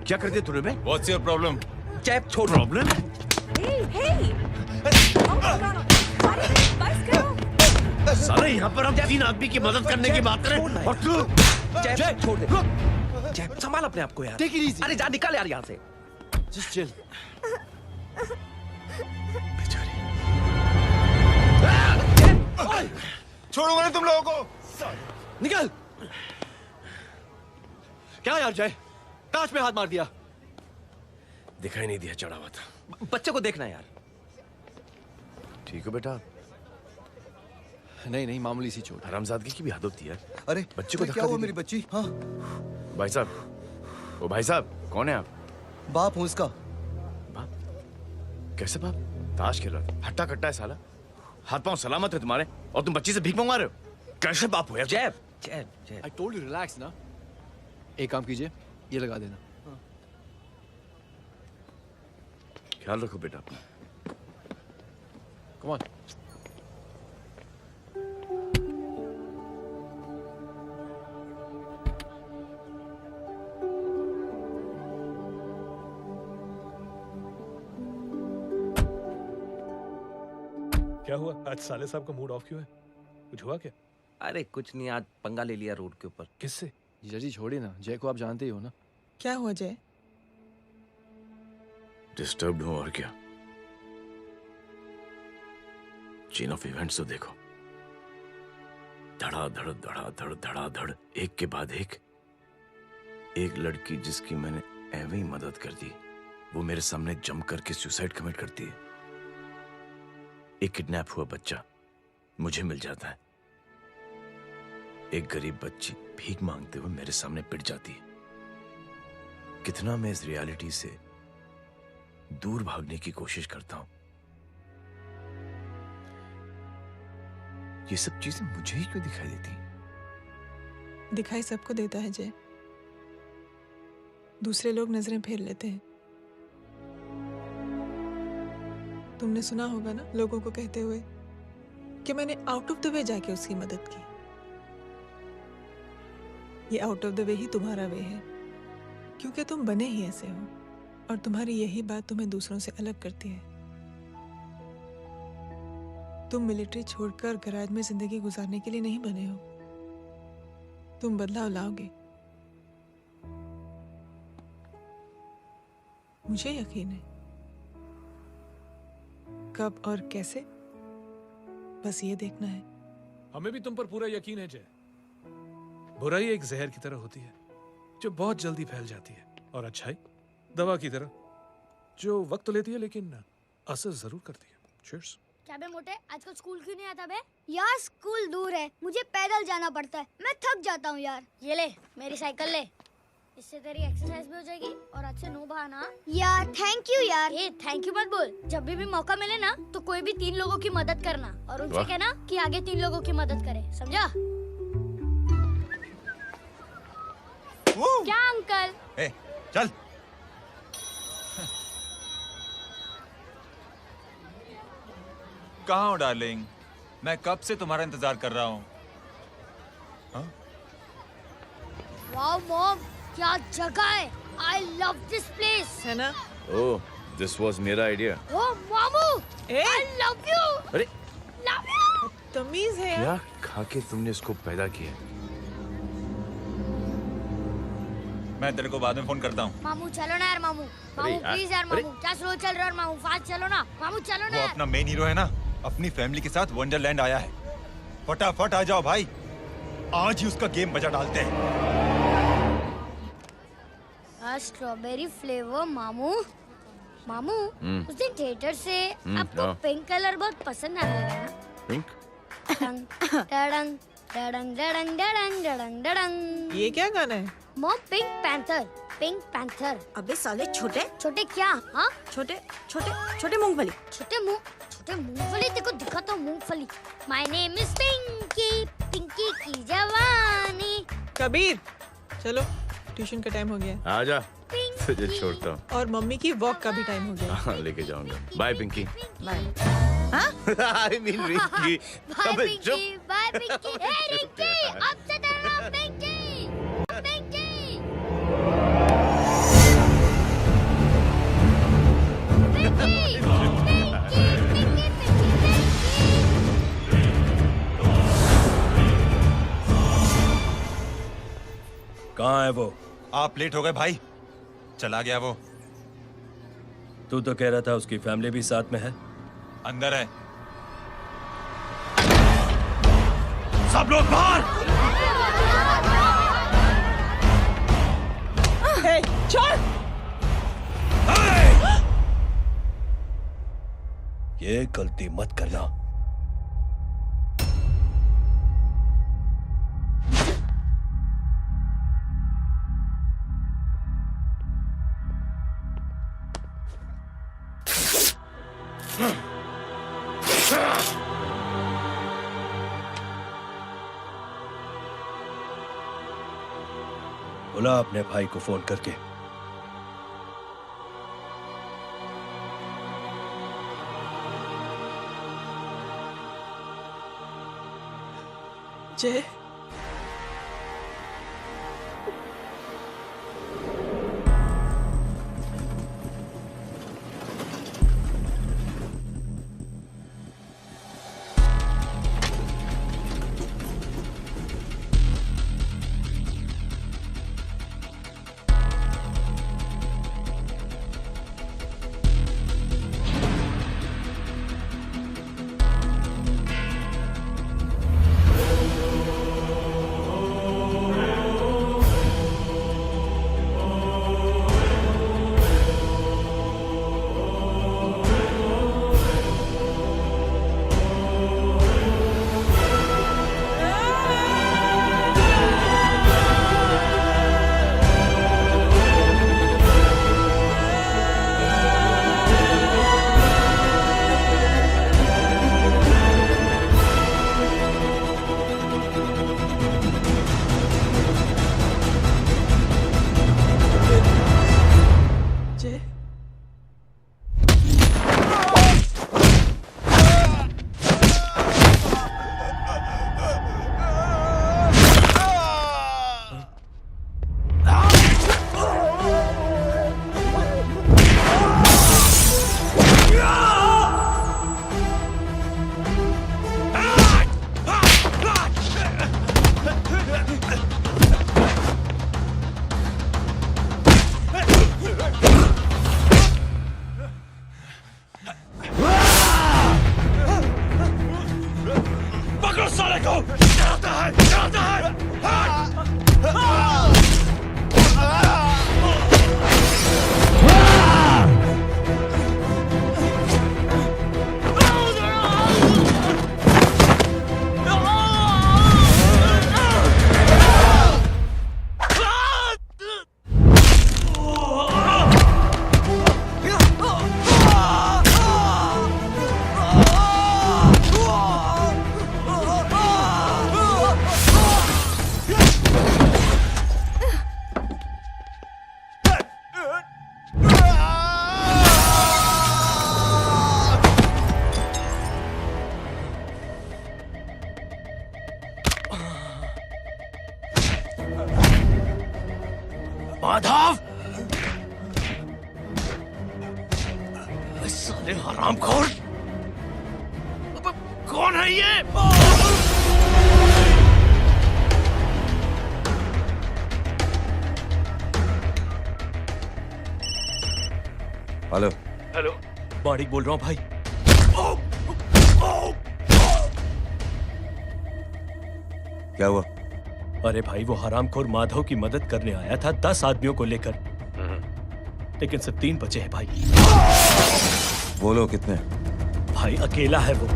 क्या कर दिया तूने बे? What's your problem? जय छोड़। प्रॉब्लम? सारे यहाँ पर हम 3 आदमी की मदद करने की बात करें और तू जय छोड़ दे। जय संभाल अपने आप को यार। Take it easy. अरे जा, निकल यार यहाँ से। Just chill. छोड़ूंगा नहीं तुम लोगों को। निकल। क्या यार जय, कांच में हाथ मार दिया। दिखाई नहीं दिया, चढ़ा हुआ था। बच्चे को देखना यार। ठीक है बेटा। नहीं नहीं, मामूली सी चोट। हरामजादगी की भी हद होती है। अरे बच्चे को क्या हुआ मेरी बच्ची? हाँ भाई साहब, ओ भाई साहब, कौन है आप? बाप हूँ इसका। बाप? कैसे बाप? ताश खेल रहा था, हट्टा कट्टा है साला। हाथ पांव सलामत है तुम्हारे और तुम बच्ची से भीख मंगवा रहे हो? कैसे बाप हो यार? जैब। I told you relax ना। एक काम कीजिए, ये लगा देना। ख्याल रखो बेटा अपना। Come on। क्या हुआ आज साले साहब का मूड ऑफ क्यों है? कुछ हुआ क्या? अरे कुछ नहीं, आज पंगा ले लिया रोड के ऊपर। किससे? जीजा जी छोड़िए ना, जय को आप जानते ही हो ना। क्या हुआ जय? डिस्टर्ब्ड हूं और क्या। चेन ऑफ इवेंट्स तो देखो, धड़ाधड़ धड़ाधड़ धड़ाधड़, एक के बाद एक लड़की जिसकी मैंने एवं ही मदद कर दी, वो मेरे सामने जम करके सुसाइड कमिट करती है। एक किडनैप हुआ बच्चा मुझे मिल जाता है। एक गरीब बच्ची भीख मांगते हुए मेरे सामने पिट जाती है। कितना मैं इस रियलिटी से दूर भागने की कोशिश करता हूं। ये सब चीजें मुझे ही क्यों दिखाई देती? दिखाई सबको देता है जय, दूसरे लोग नजरें फेर लेते हैं। तुमने सुना होगा ना लोगों को कहते हुए कि मैंने आउट ऑफ द वे जाके उसकी मदद की। ये आउट ऑफ द वे ही तुम्हारा वे है, क्योंकि तुम बने ही ऐसे हो और तुम्हारी यही बात तुम्हें दूसरों से अलग करती है। तुम मिलिट्री छोड़कर गैराज में जिंदगी गुजारने के लिए नहीं बने हो। तुम बदलाव लाओगे, मुझे यकीन है। कब और कैसे, बस ये देखना है। हमें भी तुम पर पूरा यकीन है जय। बुराई एक जहर की तरह होती है जो बहुत जल्दी फैल जाती है, और अच्छाई दवा की तरह जो वक्त लेती है लेकिन असर जरूर करती है। चीयर्स। क्या बे मोटे, आजकल स्कूल क्यों नहीं आता बे? यार स्कूल दूर है, मुझे पैदल जाना पड़ता है, मैं थक जाता हूँ यार। ये ले मेरी साइकिल ले, इससे तेरी एक्सरसाइज भी हो जाएगी और आज से नो बहाना। यार थैंक यू यार। ए थैंक यू मत बोल, जब भी मौका मिले ना तो कोई भी 3 लोगों की मदद करना और उनसे कहना कि आगे 3 लोगों की मदद करे, समझा? क्या अंकल? ए, चल। कहाँ हो डार्लिंग? मैं कब से तुम्हारा इंतजार कर रहा हूँ। वाओ मॉम, क्या जगह है। I love this place। है ना? ओह, दिस वाज मेरा आइडिया। ओह मामू, I love you। अरे love you। तमीज है क्या खा के तुमने इसको पैदा किया? मैं तेरे को बाद में फोन करता हूँ। मामू चलो ना यार, मामू मामू प्लीज यार, मामू क्या स्लो चल रहा है मामू, फास्ट चलो ना मामू, चलो ना। वो अपना मेन हीरो है ना, अपनी फैमिली के साथ वंडरलैंड आया है। फटाफट आ जाओ भाई, आज ही उसका गेम बजा डालते हैं। स्ट्रॉबेरी फ्लेवर मामू। मामू उस दिन थिएटर से आपको हाँ। पिंक कलर बहुत पसंद आने लगा ना? पिंक? डडंग डडंग डडंग डडंग डडंग डडंग। ये क्या गाना है? Mom pink panther, pink panther. अबे साले छोटे छोटे क्या? हाँ छोटे छोटे छोटे मूंगफली। छोटे मूंगफली, देखो दिखाता हूँ मूंगफली। My name is Pinky, Pinky की जवानी। कबीर चलो, ट्यूशन का टाइम हो गया। आजा, तुझे छोड़ता हूँ। और मम्मी की वॉक का भी टाइम हो गया। हाँ, लेके जाऊंगा। Bye Pinky. Bye. I mean Rinky. Bye Pinky, bye Pinky. Hey Rinky, अब से तेरा नाम पिंकी, पिंकी। कहाँ है वो? आप लेट हो गए भाई, चला गया वो। तू तो कह रहा था उसकी फैमिली भी साथ में है। अंदर है। सब लोग बाहर। छोड़। ये गलती मत करना। बुला अपने भाई को फोन करके। जय, माधव, साले हरामखोर, कौन है ये? हेलो हेलो, माणिक बोल रहा हूँ भाई। क्या हुआ? अरे भाई, वो हरामखोर माधव की मदद करने आया था 10 आदमियों को लेकर, लेकिन सिर्फ 3 बचे हैं भाई। वो लोग कितने? भाई अकेला है वो।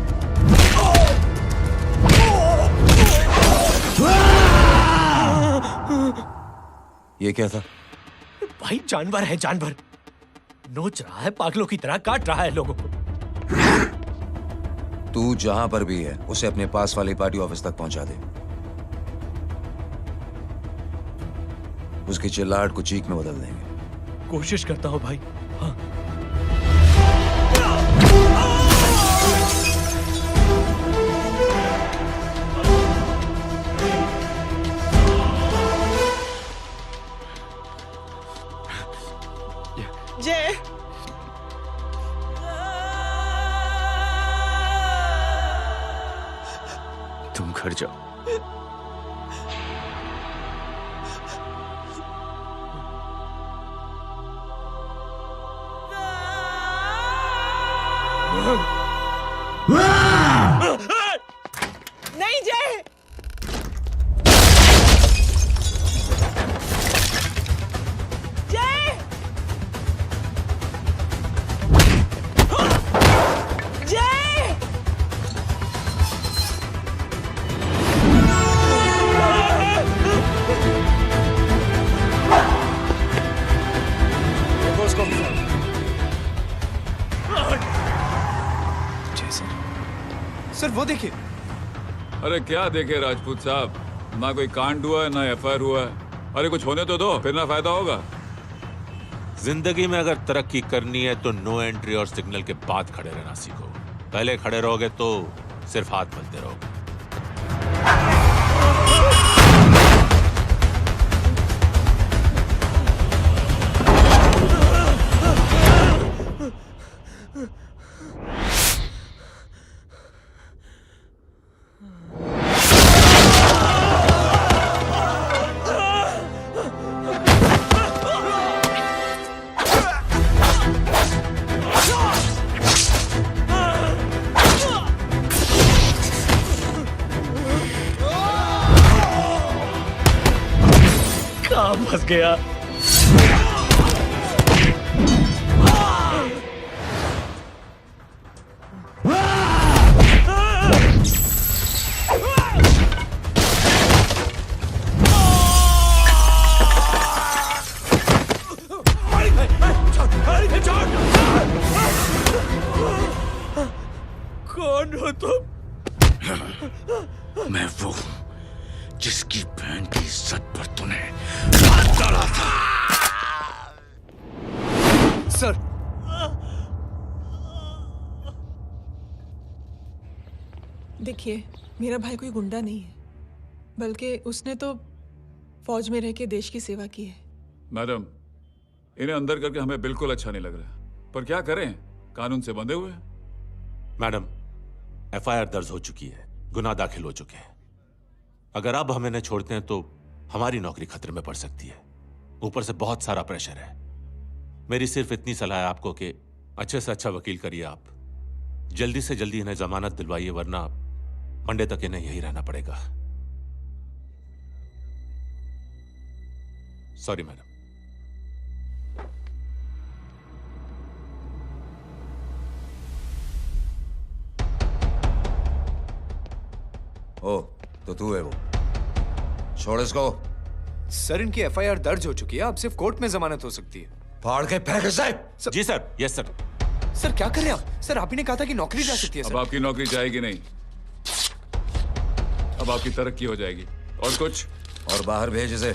ये क्या था? भाई जानवर है, जानवर। नोच रहा है, पागलों की तरह काट रहा है लोगों को। तू जहां पर भी है उसे अपने पास वाली पार्टी ऑफिस तक पहुंचा दे। उसकी चिल्लाहट को चीख में बदल देंगे। कोशिश करता हूं भाई। हाँ। जय, तुम घर जाओ। नहीं जय, जय, वो देखिए। अरे क्या देखे राजपूत साहब, ना कोई कांड हुआ है ना एफआईआर हुआ है। अरे कुछ होने तो दो, फिर ना फायदा होगा। जिंदगी में अगर तरक्की करनी है तो नो एंट्री और सिग्नल के बाद खड़े रहना सीखो। पहले खड़े रहोगे तो सिर्फ हाथ मलते रहोगे। फंस गया। कौन हो तुम? मैं वो जिसकी बहन की इज्जत पर तूने हाथ डाला था। सर, देखिए, मेरा भाई कोई गुंडा नहीं है, बल्कि उसने तो फौज में रह के देश की सेवा की है। मैडम, इन्हें अंदर करके हमें बिल्कुल अच्छा नहीं लग रहा, पर क्या करें, कानून से बंधे हुए। मैडम, एफआईआर दर्ज हो चुकी है, गुनाह दाखिल हो चुके हैं। अगर अब हम इन्हें छोड़ते हैं तो हमारी नौकरी खतरे में पड़ सकती है। ऊपर से बहुत सारा प्रेशर है। मेरी सिर्फ इतनी सलाह है आपको कि अच्छे से अच्छा वकील करिए आप। जल्दी से जल्दी इन्हें जमानत दिलवाइए, वरना मंडे तक इन्हें यही रहना पड़ेगा। Sorry madam. ओ, तो तू है वो। छोड़ इसको। सर, इनकी एफआईआर दर्ज हो चुकी है, अब सिर्फ कोर्ट में जमानत हो सकती है। फाड़ के फेंक साहब। जी सर। Yes sir. सर क्या कर रहे हैं आप? सर, आप ही ने कहा था कि नौकरी जा सकती है। अब आपकी नौकरी जाएगी नहीं, अब आपकी तरक्की हो जाएगी। और कुछ? और बाहर भेज इसे।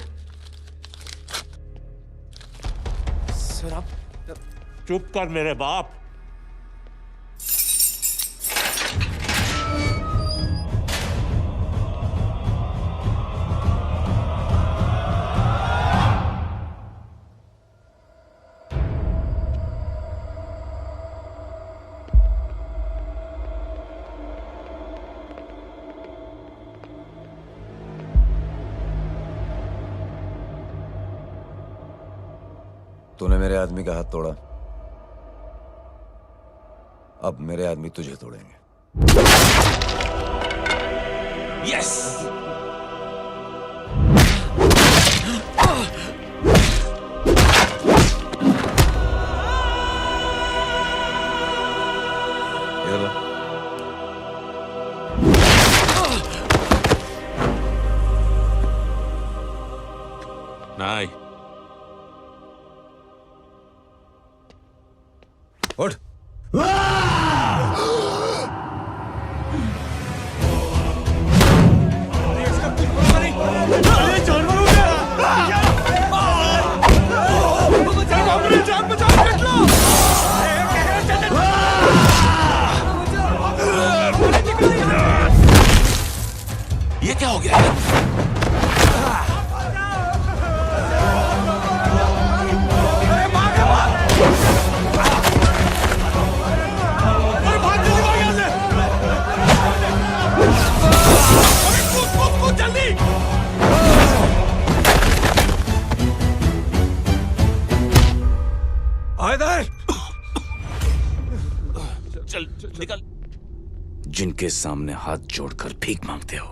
सर आप चुप कर मेरे बाप। तूने मेरे आदमी का हाथ तोड़ा, अब मेरे आदमी तुझे तोड़ेंगे। यस। नहीं। उठ। ये क्या हो गया? चल निकल। जिनके सामने हाथ जोड़कर भीख मांगते हो,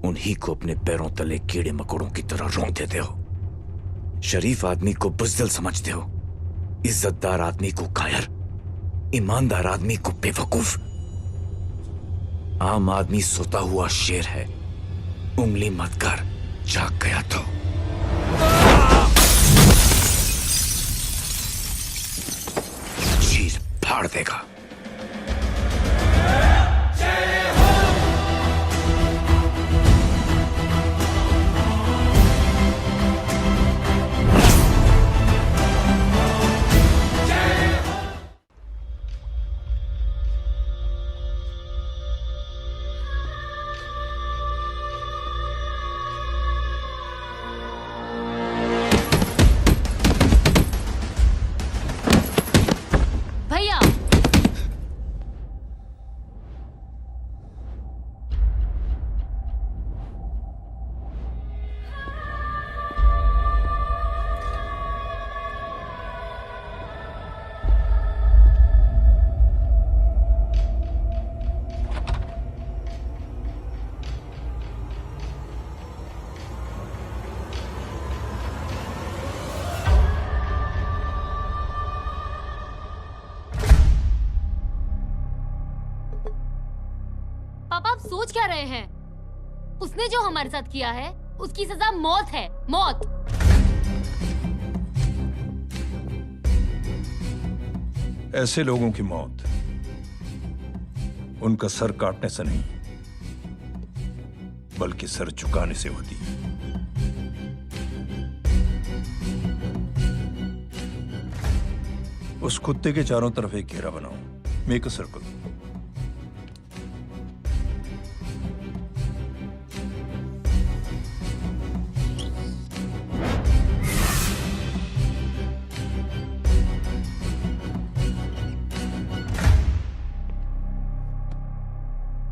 उन्हीं को अपने पैरों तले कीड़े मकोड़ों की तरह रौंद देते हो। शरीफ आदमी को बुज़दिल समझते हो, इज्जतदार आदमी को कायर, ईमानदार आदमी को बेवकूफ। आम आदमी सोता हुआ शेर है, उंगली मत कर, जाग गया तो। चीर फाड़ देगा। जय हो। रहे हैं। उसने जो हमारे साथ किया है उसकी सजा मौत है, मौत। ऐसे लोगों की मौत उनका सर काटने से नहीं बल्कि सर झुकाने से होती है। उस कुत्ते के चारों तरफ एक घेरा बनाओ, मेक अ सर्कल।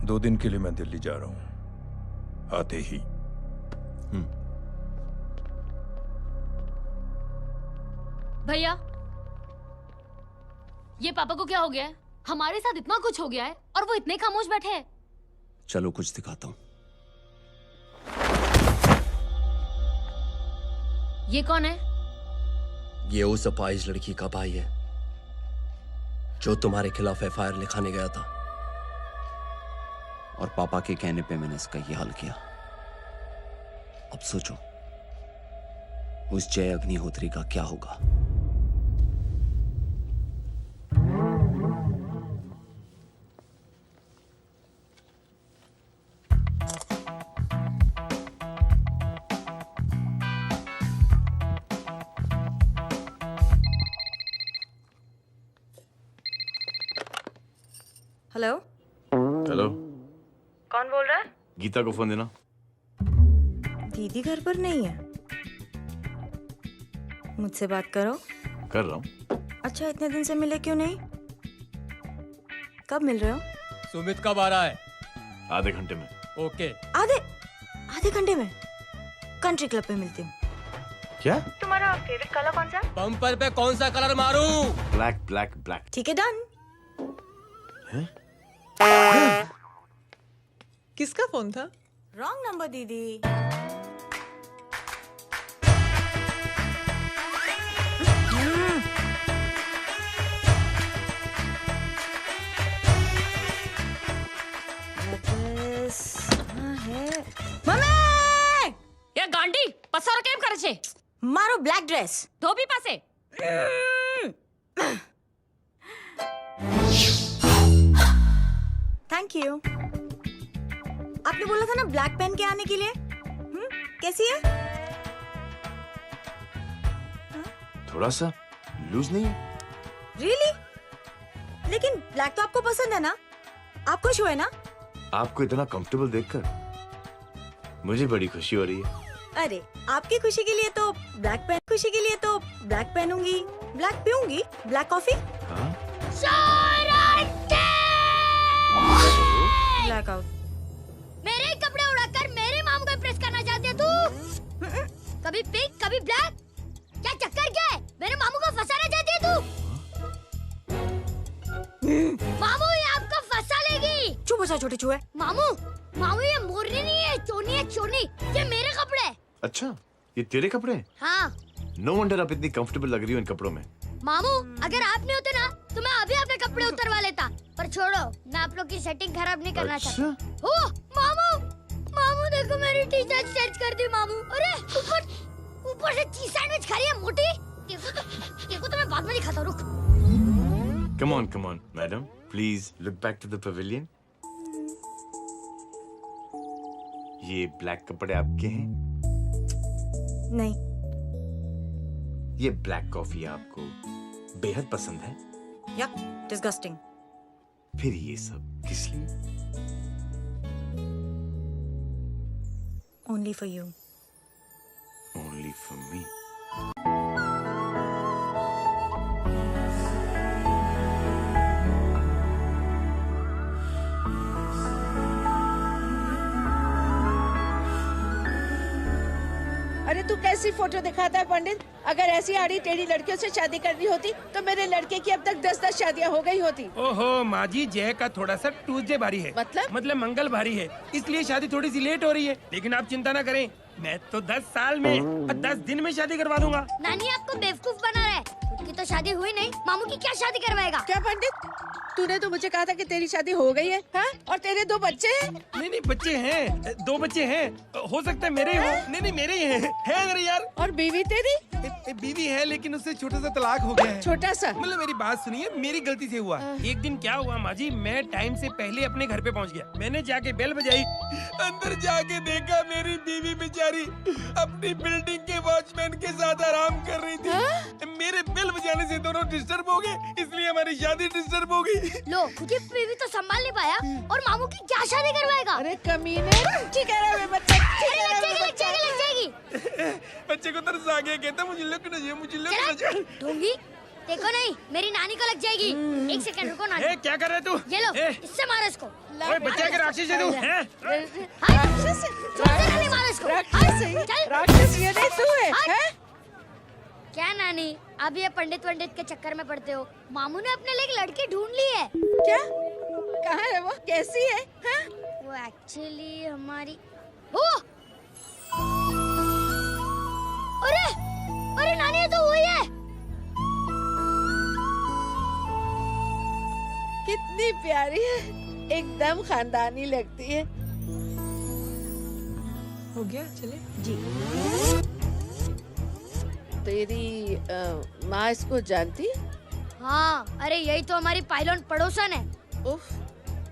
दो दिन के लिए मैं दिल्ली जा रहा हूं, आते ही। भैया, ये पापा को क्या हो गया है? हमारे साथ इतना कुछ हो गया है और वो इतने खामोश बैठे हैं। चलो कुछ दिखाता हूं। ये कौन है? ये उस अपाहिज लड़की का भाई है जो तुम्हारे खिलाफ एफआईआर लिखाने गया था, और पापा के कहने पे मैंने इसका ये हाल किया। अब सोचो उस जय अग्निहोत्री का क्या होगा। हेलो। हेलो, कौन बोल रहा है? गीता को फोन देना। दीदी घर पर नहीं है। मुझसे बात करो। कर रहा हूँ। अच्छा, इतने दिन से मिले क्यों नहीं? कब मिल रहे हो? सुमित कब आ रहा है? आधे घंटे में। ओके। आधे घंटे में कंट्री क्लब पे मिलती हूँ। क्या? तुम्हारा फेवरेट कलर कौन सा? बम्पर पे कौन सा कलर मारूं? Black black black. ठीक है, डन। किसका फोन था? रॉन्ग नंबर दीदी। ये गांडी पसारो केम करे छे? मारो ब्लैक ड्रेस धोबी पासे। Thank you. आपने बोला था ना ब्लैक पेन के आने के लिए। कैसी है? थोड़ा सा लूज नहीं है? रियली? लेकिन ब्लैक तो आपको पसंद है ना? आप खुश हुए ना? आपको इतना कंफर्टेबल देखकर मुझे बड़ी खुशी हो रही है। अरे, आपकी खुशी के लिए तो ब्लैक पेन, खुशी के लिए तो ब्लैक पहनूंगी, ब्लैक पीऊंगी, ब्लैक कॉफी। Black out. मेरे कपड़े उड़ाकर मेरे मामू को प्रेस करना चाहती है तू? कभी पिंक कभी ब्लैक, क्या चक्कर क्या है? मेरे मामू को फंसाना चाहती है तू? मामू ये आपको फंसा लेगी। चुप हो जा छोटे चूहे। मामू ये मोरनी नहीं है, चोनी है चोनी। ये मेरे कपड़े हैं। अच्छा, ये तेरे कपड़े हैं? हाँ। नो वंडर आप इतनी कंफर्टेबल लग रही हो इन कपड़ों में। मामू, अगर आप नहीं होते ना तो मैं अभी अपने कपड़े उतरवा लेता। पर छोड़ो, मैं आप लोग की सेटिंग खराब नहीं करना चाहता। ओह, मामू देखो मेरी टी शर्ट स्ट्रेच कर दी मामू। अरे ऊपर से चीज सैंडविच खा रही है मोटी। देखो तो मैं बाद में दिखाता हूँ, रुक। Come on, madam. Please look back to the pavilion. ये ब्लैक कपड़े आपके हैं? नहीं। ये ब्लैक कॉफी आपको बेहद पसंद है? या, डिस्गस्टिंग। फिर ये सब किस लिए? Only for you. Only for me. अरे तू कैसी फोटो दिखाता है पंडित? अगर ऐसी आड़ी टेढ़ी लड़कियों से शादी करनी होती तो मेरे लड़के की अब तक 10-10 शादियां हो गई होती। ओहो माँ जी, जय का थोड़ा सा ट्यूसडे भारी है। मतलब मंगल भारी है, इसलिए शादी थोड़ी सी लेट हो रही है। लेकिन आप चिंता ना करें, मैं तो 10 साल में और 10 दिन में शादी करवा दूंगा। नानी आपको बेवकूफ बना रहा है। खुद की तो शादी हुई नहीं, मामू की क्या शादी करवाएगा? क्या पंडित? तूने तो मुझे कहा था कि तेरी शादी हो गई है, हाँ? और तेरे 2 बच्चे हैं? नहीं बच्चे हैं, 2 बच्चे हैं। हो सकता है मेरे ही हो। नहीं मेरे ही है मेरे यार। और बीवी तेरी? बीवी है लेकिन उससे छोटा सा तलाक हो गया है। छोटा सा? मतलब मेरी बात सुनिए, मेरी गलती से हुआ। एक दिन क्या हुआ माँ जी, मैं टाइम से पहले अपने घर पे पहुँच गया। मैंने जाके बेल बजाई, अंदर जाके देखा मेरी बीवी बेचारी अपनी बिल्डिंग के वॉचमैन के साथ आराम कर रही थी। मेरे बेल बजाने से दोनों डिस्टर्ब हो गए, इसलिए हमारी शादी डिस्टर्ब हो गई। लो, ये बीवी तो संभाल नहीं पाया और मामू की क्या शादी करवाएगा? अरे कमीने, ठीक है रे बच्चा, लग जाएगी। बच्चे को तरस आ गया, कहता मुझे लग ना जाए, मुझे लग ना जाए। ढूंगी, देखो नहीं, मेरी नानी को लग जाएगी। 1 सेकंड रुको नानी। क्या कर रहे तू? ये लो, इससे मारो इसको। ओए बच्चा के राक्षस है तू, हैं? मारो इसको। राक्षस ये नहीं तू है? क्या नानी, अब ये पंडित के चक्कर में पड़ते हो? मामू ने अपने लिए एक लड़की ढूंढ ली है। क्या? कहाँ है वो? कैसी है? हाँ? वो एक्चुअली हमारी अरे नानी, ये तो वही है। कितनी प्यारी है, एकदम खानदानी लगती है। हो गया, चले जी। तेरी माँ इसको जानती है? हाँ, अरे यही तो हमारी पायलट पड़ोसन है। उफ,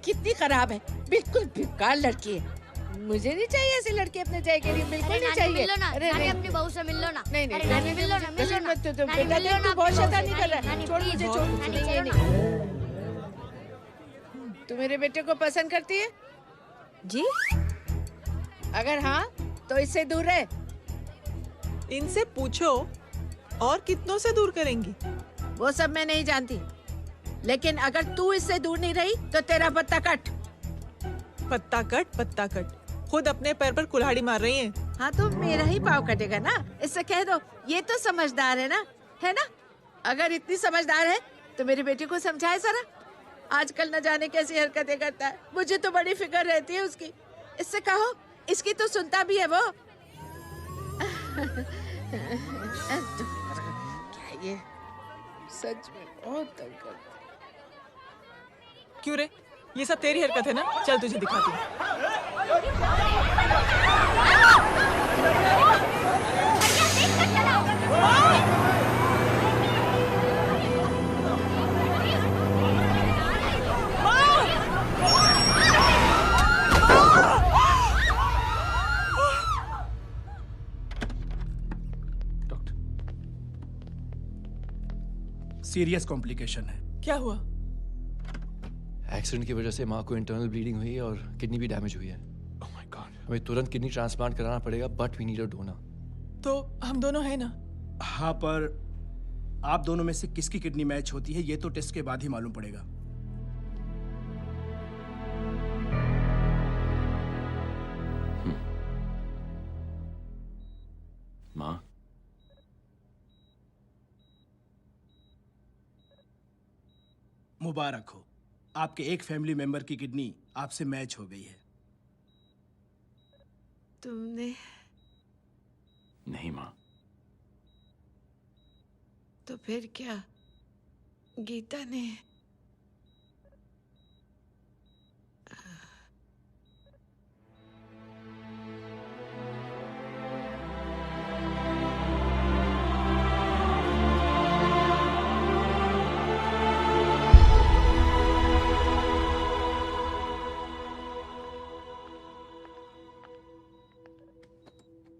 कितनी खराब है, बिल्कुल बेकार लड़की है। मुझे नहीं चाहिए ऐसी लड़की अपने जय के लिए, बिल्कुल नहीं चाहिए। मिलो ना, नानी अपनी बहू से मिल लो ना। नहीं नानी मिल लो ना, मिल लो ना। बेटा देख, तू बहुत शैतानी कर रहा है। छोड़ मुझे, छोड़। तू मेरे बेटे को पसंद करती है? जी। अगर हाँ तो इससे दूर रहे। इनसे पूछो, और कितनों से दूर करेंगी? वो सब मैं नहीं जानती, लेकिन अगर तू इससे दूर नहीं रही तो तेरा पत्ता कट। पत्ता कट खुद अपने पैर पर कुल्हाड़ी मार रही हैं। हाँ तो मेरा ही पाँव कटेगा ना, इससे कह दो ये तो समझदार है ना? अगर इतनी समझदार है तो मेरे बेटे को समझाए जरा। आजकल न जाने कैसी हरकतें करता है, मुझे तो बड़ी फिक्र रहती है उसकी। इससे कहो, इसकी तो सुनता भी है वो। क्या ये सच में बहुत तंग करता है। क्यों रे, ये सब तेरी हरकत है ना? चल तुझे दिखाती हूँ। सीरियस कॉम्प्लिकेशन है। क्या हुआ? एक्सीडेंट की वजह से माँ को इंटरनल ब्लीडिंग हुई और किडनी भी डैमेज हुई है। Oh my god. हमें तुरंत किडनी ट्रांसप्लांट कराना पड़ेगा, but we need a donor. तो हम दोनों हैं ना? हाँ, पर आप दोनों में से किसकी किडनी मैच होती है ये तो टेस्ट के बाद ही मालूम पड़ेगा। माँ, मुबारक हो, आपके एक फैमिली मेंबर की किडनी आपसे मैच हो गई है। तुमने? नहीं माँ। तो फिर क्या गीता ने?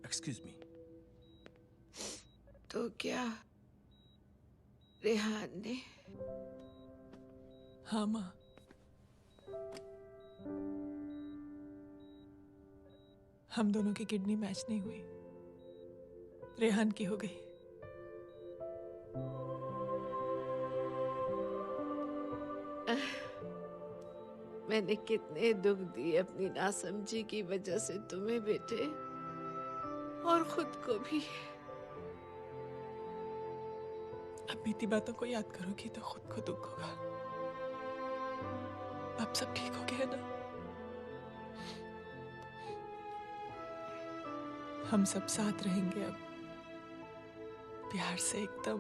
Excuse me. तो क्या रेहान ने? हाँ माँ, हम दोनों की किडनी मैच नहीं हुई, रेहान की हो गई। मैंने कितने दुख दिए अपनी नासमझी की वजह से तुम्हें बेटे, और खुद को भी। अब बीती बातों को याद करोगी तो खुद को दुख होगा। अब सब ठीक हो गया ना? हम सब साथ रहेंगे अब, प्यार से एकदम,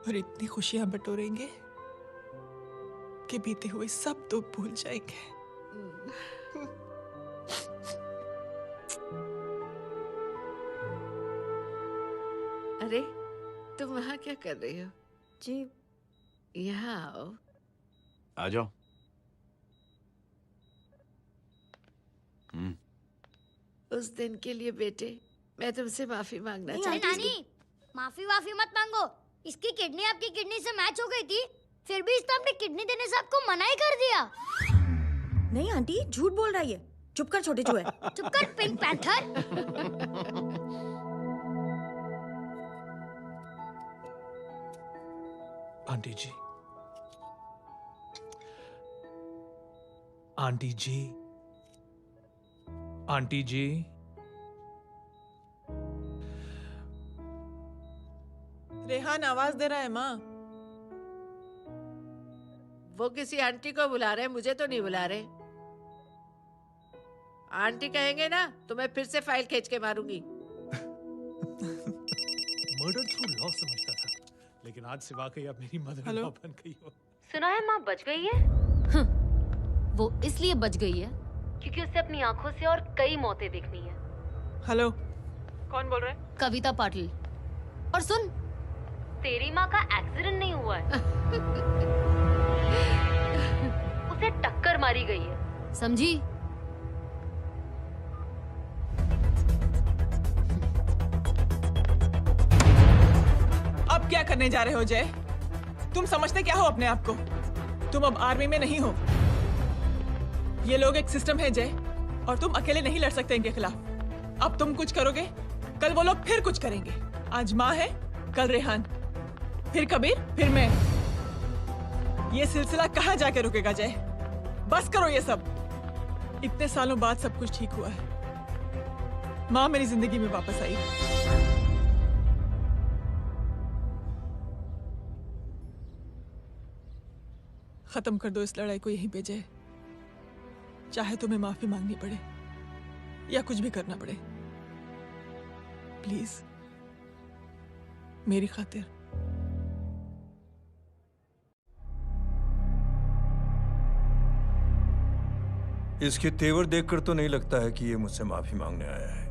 और इतनी खुशियां बटोरेंगे आपके बीते हुए सब दुख भूल जाएंगे। अरे तुम वहाँ क्या कर रही हो? जी यहाँ आओ। आ जाओ। उस दिन के लिए बेटे मैं तुमसे माफी मांगना चाहती हूँ। नानी, माफी वाफी मत मांगो। इसकी किडनी आपकी किडनी से मैच हो गई थी, फिर भी इसने अपनी किडनी देने से आपको मना ही कर दिया। नहीं आंटी, झूठ बोल रही है। चुप कर छोटे चूहे। चुप कर पिंक पैंथर। आंटी जी, आंटी जी, आंटी जी, रेहान आवाज दे रहा है माँ। वो किसी आंटी को बुला रहे हैं, मुझे तो नहीं बुला रहे। आंटी कहेंगे ना तो मैं फिर से फाइल खींच के मारूंगी। मर्डर थ्रू लॉ समझता था, लेकिन आज से वाकई आप मेरी मदर इन लॉ बन गई हो। सुना है माँ बच गई है। वो इसलिए बच गई है क्योंकि उसे अपनी आंखों से और कई मौतें देखनी है। हेलो, कौन बोल रहे हैं? कविता पाटिल। और सुन, तेरी माँ का एक्सीडेंट नहीं हुआ है, उसे टक्कर मारी गई है, समझी? अब क्या करने जा रहे हो जय? तुम समझते क्या हो अपने आप को? तुम अब आर्मी में नहीं हो। ये लोग एक सिस्टम है जय, और तुम अकेले नहीं लड़ सकते इनके खिलाफ। अब तुम कुछ करोगे, कल वो लोग फिर कुछ करेंगे। आज माँ है, कल रेहान, फिर कबीर, फिर मैं। ये सिलसिला कहाँ जाके रुकेगा जय? बस करो ये सब। इतने सालों बाद सब कुछ ठीक हुआ है। माँ मेरी जिंदगी में वापस आई। खत्म कर दो इस लड़ाई को यहीं पे जय। चाहे तुम्हें माफी मांगनी पड़े या कुछ भी करना पड़े, प्लीज मेरी खातिर। इसके तेवर देखकर तो नहीं लगता है कि ये मुझसे माफी मांगने आया है।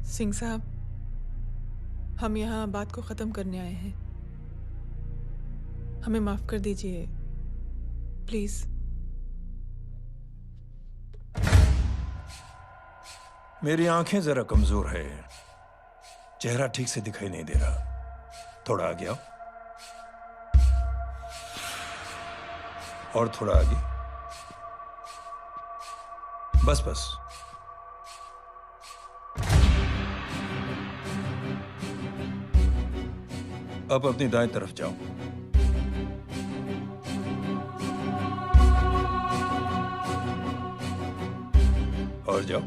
सिंह साहब, हम यहाँ बात को खत्म करने आए हैं। हमें माफ कर दीजिए प्लीज। मेरी आंखें जरा कमजोर है, चेहरा ठीक से दिखाई नहीं दे रहा। थोड़ा आगे आओ, और थोड़ा आगे। बस बस। अब अपनी दाएं तरफ जाओ। और जाओ।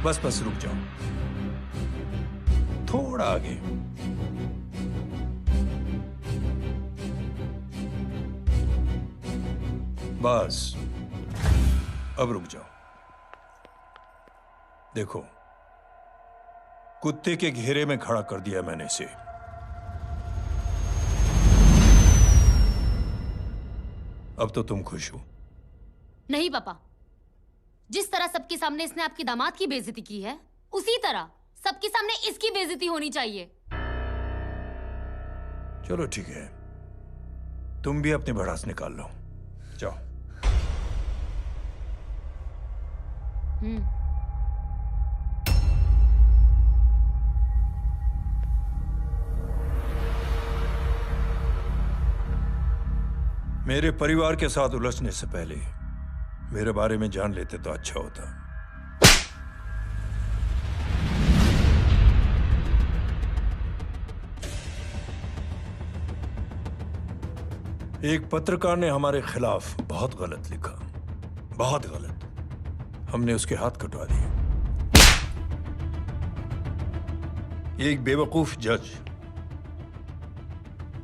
बस बस रुक जाओ, थोड़ा आगे। बस अब रुक जाओ। देखो, कुत्ते के घेरे में खड़ा कर दिया मैंने इसे। अब तो तुम खुश हो? नहीं पापा, जिस तरह सबके सामने इसने आपकी दामाद की बेइज्जती की है, उसी तरह सबके सामने इसकी बेइज्जती होनी चाहिए। चलो ठीक है, तुम भी अपनी भड़ास निकाल लो। जाओ। मेरे परिवार के साथ उलझने से पहले मेरे बारे में जान लेते तो अच्छा होता। एक पत्रकार ने हमारे खिलाफ बहुत गलत लिखा, बहुत गलत। हमने उसके हाथ कटवा दिए। एक बेवकूफ जज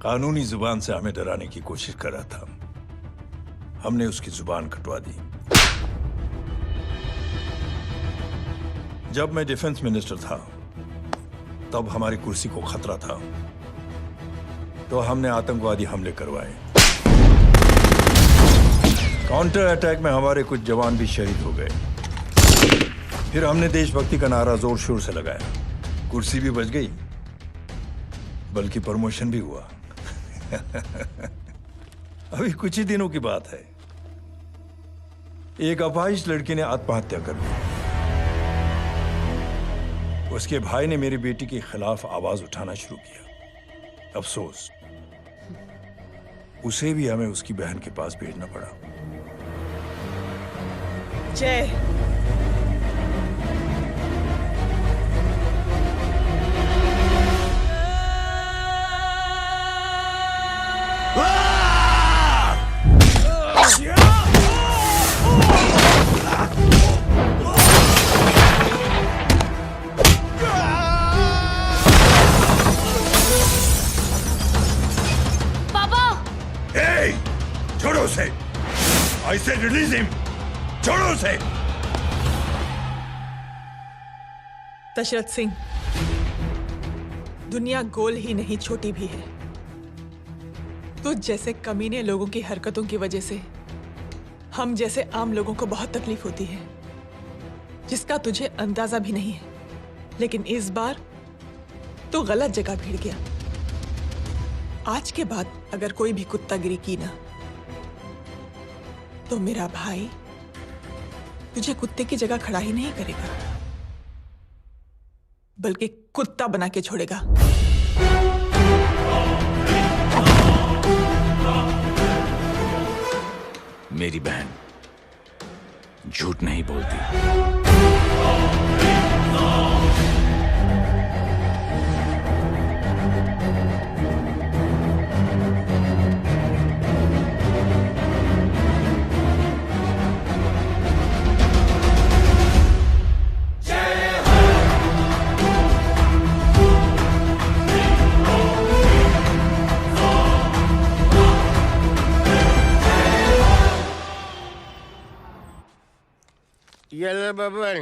कानूनी जुबान से हमें डराने की कोशिश कर रहा था। हमने उसकी जुबान कटवा दी। जब मैं डिफेंस मिनिस्टर था तब हमारी कुर्सी को खतरा था, तो हमने आतंकवादी हमले करवाए। काउंटर अटैक में हमारे कुछ जवान भी शहीद हो गए। फिर हमने देशभक्ति का नारा जोर शोर से लगाया, कुर्सी भी बच गई, बल्कि प्रमोशन भी हुआ। अभी कुछ ही दिनों की बात है, एक अपाहिज लड़की ने आत्महत्या कर ली। उसके भाई ने मेरी बेटी के खिलाफ आवाज उठाना शुरू किया। अफसोस, उसे भी हमें उसकी बहन के पास भेजना पड़ा। जय, छोड़ो उसे! I said release him! छोड़ो उसे! दशरथ सिंह, दुनिया गोल ही नहीं छोटी भी है। तुझ जैसे कमीने लोगों की हरकतों की वजह से हम जैसे आम लोगों को बहुत तकलीफ होती है, जिसका तुझे अंदाजा भी नहीं है। लेकिन इस बार तू गलत जगह भिड़ गया। आज के बाद अगर कोई भी कुत्तागिरी की ना, तो मेरा भाई तुझे कुत्ते की जगह खड़ा ही नहीं करेगा, बल्कि कुत्ता बना के छोड़ेगा। मेरी बहन झूठ नहीं बोलती। Yellow bubble.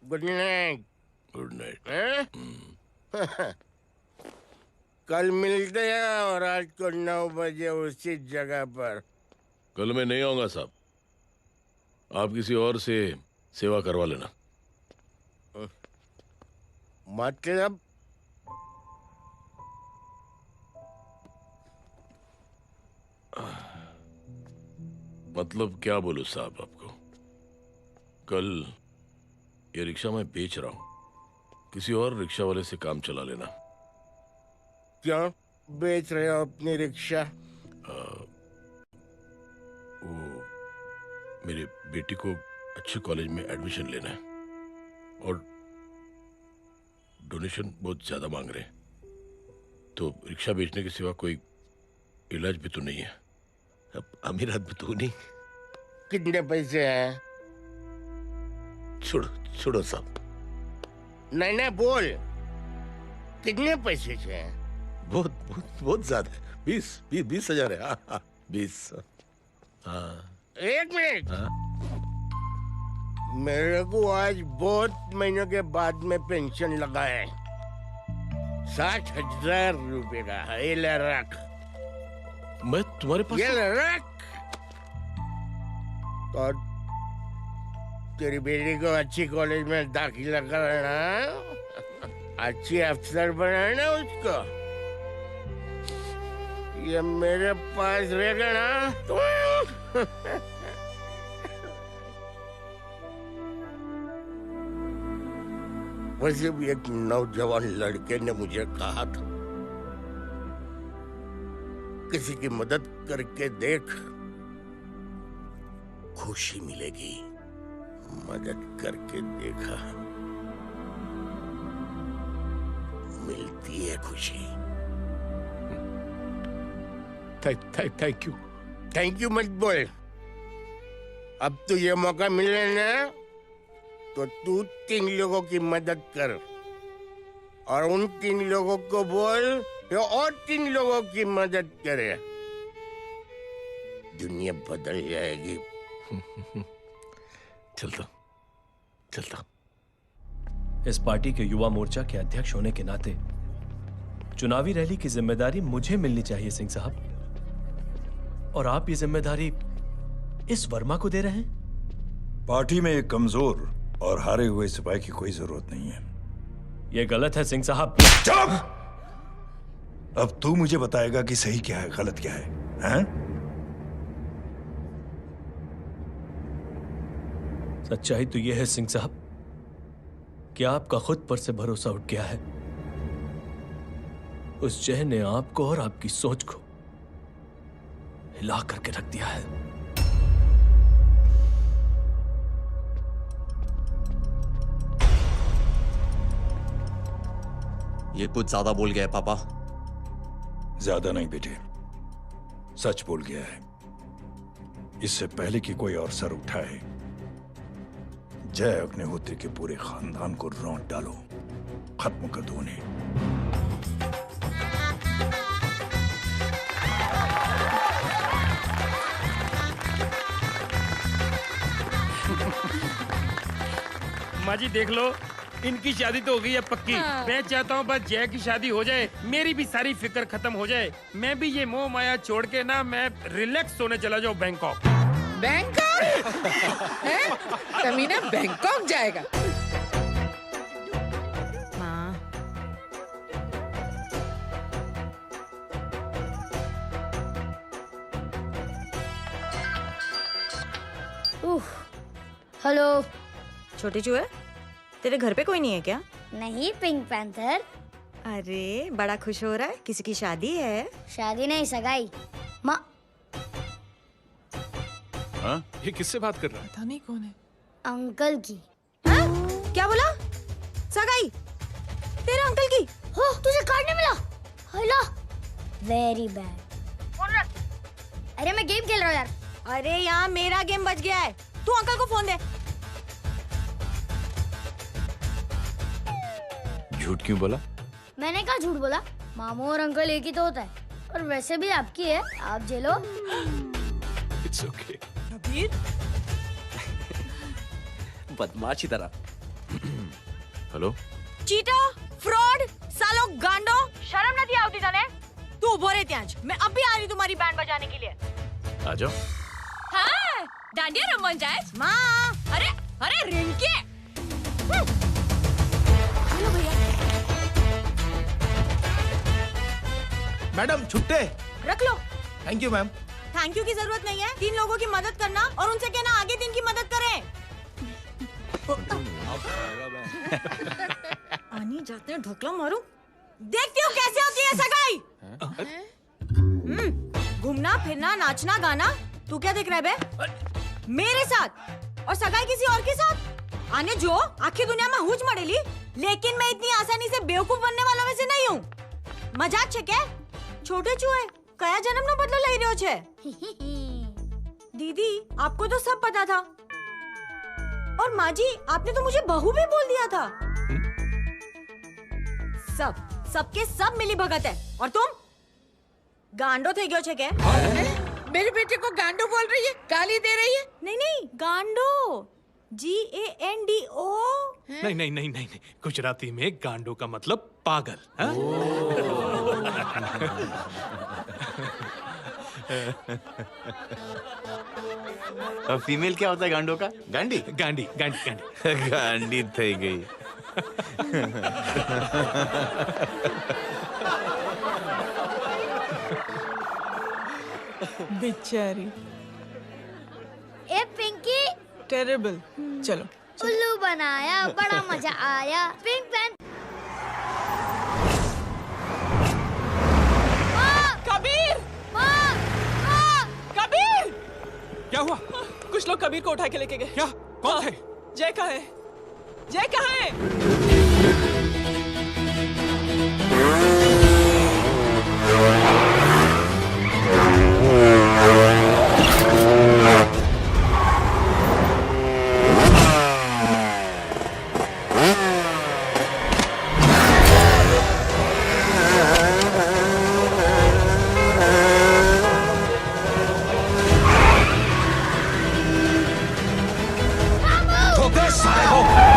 Good night. Good night. कल मिलते हैं और आज को 9 बजे उसी जगह पर। कल मैं नहीं आऊंगा साहब, आप किसी और से सेवा करवा लेना। मतलब? मतलब क्या बोलूं साहब आपको, कल ये रिक्शा मैं बेच रहा हूं, किसी और रिक्शा वाले से काम चला लेना। क्यों बेच रहे हो अपनी रिक्शा? वो मेरी बेटी को अच्छे कॉलेज में एडमिशन लेना है और डोनेशन बहुत ज्यादा मांग रहे हैं, तो रिक्शा बेचने के सिवा कोई इलाज भी तो नहीं है। अब अमीर आदमी तो नहीं। कितने पैसे हैं? छोड़ो छोड़ो साहब। नहीं नहीं बोल, कितने पैसे हैं? बहुत बहुत बहुत ज्यादा है। 20,000 है। हाँ 20। हाँ 1 मिनट। मेरे को आज बहुत महीनों के बाद में पेंशन लगा है, 60,000 रुपए का। ये ले रख। मैं तुम्हारे पास? ये ले रख। और तेरी बेटी को अच्छी कॉलेज में दाखिला कराना, अच्छी अफसर बनाना उसको। ये मेरे पास रहेगा ना तो वैसे भी एक नौजवान लड़के ने मुझे कहा था, किसी की मदद करके देख, खुशी मिलेगी। मदद करके देखा, मिलती है खुशी। Thank you. थैंक यू मत बोल। अब तो ये मौका मिले ना, तो तू 3 लोगों की मदद कर और उन 3 लोगों को बोल ये और 3 लोगों की मदद करे। दुनिया बदल जाएगी। चलता। चलता। इस पार्टी के युवा मोर्चा के अध्यक्ष होने के नाते चुनावी रैली की जिम्मेदारी मुझे मिलनी चाहिए सिंह साहब, और आप ये जिम्मेदारी इस वर्मा को दे रहे हैं। पार्टी में एक कमजोर और हारे हुए सिपाही की कोई जरूरत नहीं है। यह गलत है सिंह साहब। चुप! अब तू मुझे बताएगा कि सही क्या है, गलत क्या है, हैं? सच्चाई तो यह है सिंह साहब कि आपका खुद पर से भरोसा उठ गया है। उस जय ने आपको और आपकी सोच को हिला करके रख दिया है। ये कुछ ज्यादा बोल गया है पापा। ज्यादा नहीं बेटे, सच बोल गया है। इससे पहले कि कोई और सर उठाए, जय अग्निहोत्री के पूरे खानदान को रौंद डालो, खत्म कर दो उन्हें। माँ जी देख लो, इनकी शादी तो हो गई है पक्की। हाँ। मैं चाहता हूँ बस जय की शादी हो जाए, मेरी भी सारी फिक्र खत्म हो जाए। मैं भी ये मोह माया छोड़ के ना मैं रिलैक्स होने चला जाऊँ बैंकॉक। बैंकॉक हैं? कमीना बैंकॉक जाएगा। माँ, हेलो। छोटे चूहे, तेरे घर पे कोई नहीं है क्या? नहीं, पिंक पैंथर। अरे बड़ा खुश हो रहा है, किसी की शादी है? शादी नहीं, सगाई। माँ, हाँ? ये किससे बात कर रहा है? पता नहीं कौन है। अंकल की। हाँ? क्या बोला? सगाई? तेरा अंकल की? हो, तुझे कार्ड नहीं मिला? Hello, very bad. फोन रख। अरे मैं गेम खेल रहा हूँ यार। अरे यहाँ मेरा गेम बच गया है, तू अंकल को फोन दे। झूठ क्यों बोला? मैंने कहा झूठ बोला? मामू और अंकल एक ही तो होता है, और वैसे भी आपकी है, आप झेलो। It's okay. कबीर, बदमाशी तरह। हेलो, चीटा, फ्रॉड, सालो गांडो, शर्म नहीं आवती तने? तू उभो रे त्याज, मैं अब भी आ रही तुम्हारी बैंड बजाने के लिए। आ जाओ। हाँ, डांडिया रमन जाए। माँ, अरे अरे रिंकी। हेलो भैया। मैडम छुट्टे। रख लो। Thank you ma'am. Thank you की जरूरत नहीं है, 3 लोगों की मदद करना और उनसे कहना आगे 3 की मदद करें। आनी जाते हैं ढोकला मारूं। देखती हूँ कैसे होती है सगाई। घूमना फिरना नाचना गाना, तू क्या देख रहा है बे? मेरे साथ और सगाई किसी और के साथ? आने जो आखिर दुनिया में हुज मड़ेली, लेकिन मैं इतनी आसानी से बेवकूफ बनने वालों में से नहीं हूँ। मजाक छे के? छोटे चूहे कया जन्म नो बदलो लई रह्यो छे? दीदी आपको तो सब पता था, और माँ जी आपने तो मुझे बहू भी बोल दिया था। सबके सब मिली भगत है, और तुम गांडो थे गयो छे के? मेरे बेटे को गांडो बोल रही है, गाली दे रही है। नहीं गांडो, GANDO। नहीं नहीं नहीं नहीं, गुजराती में गांडो का मतलब पागल। हाँ? और फीमेल क्या होता है गांडो का? गांडी गांडी गांडी गांडी गांडी थई गई। बेचारी। ए पिंकी, टेरिबल। चलो उल्लू बनाया, बड़ा मजा आया। Pink pan. कबीर! कबीर! क्या हुआ? कुछ लोग कबीर को उठा के लेके गए। क्या? कौन थे? जय कहाँ है? जय कहाँ है? ठोक दे साले को।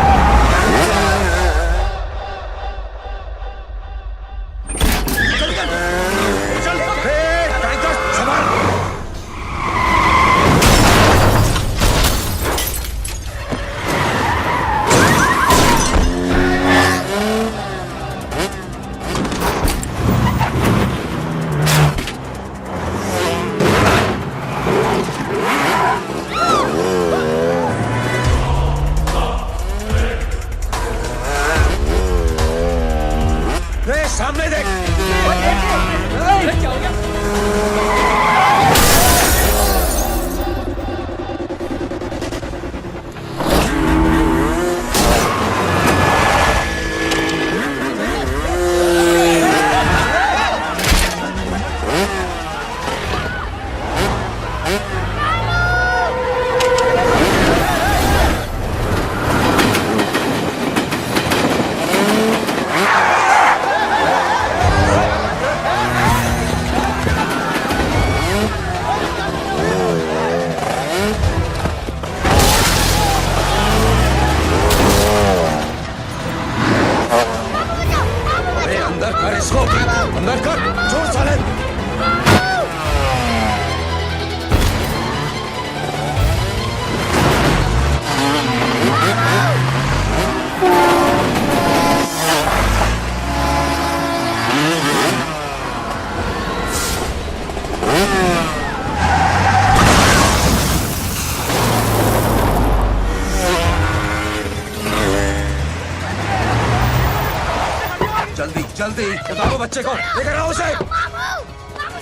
जल्दी बताओ बच्चे को, लेकर आओ उसे।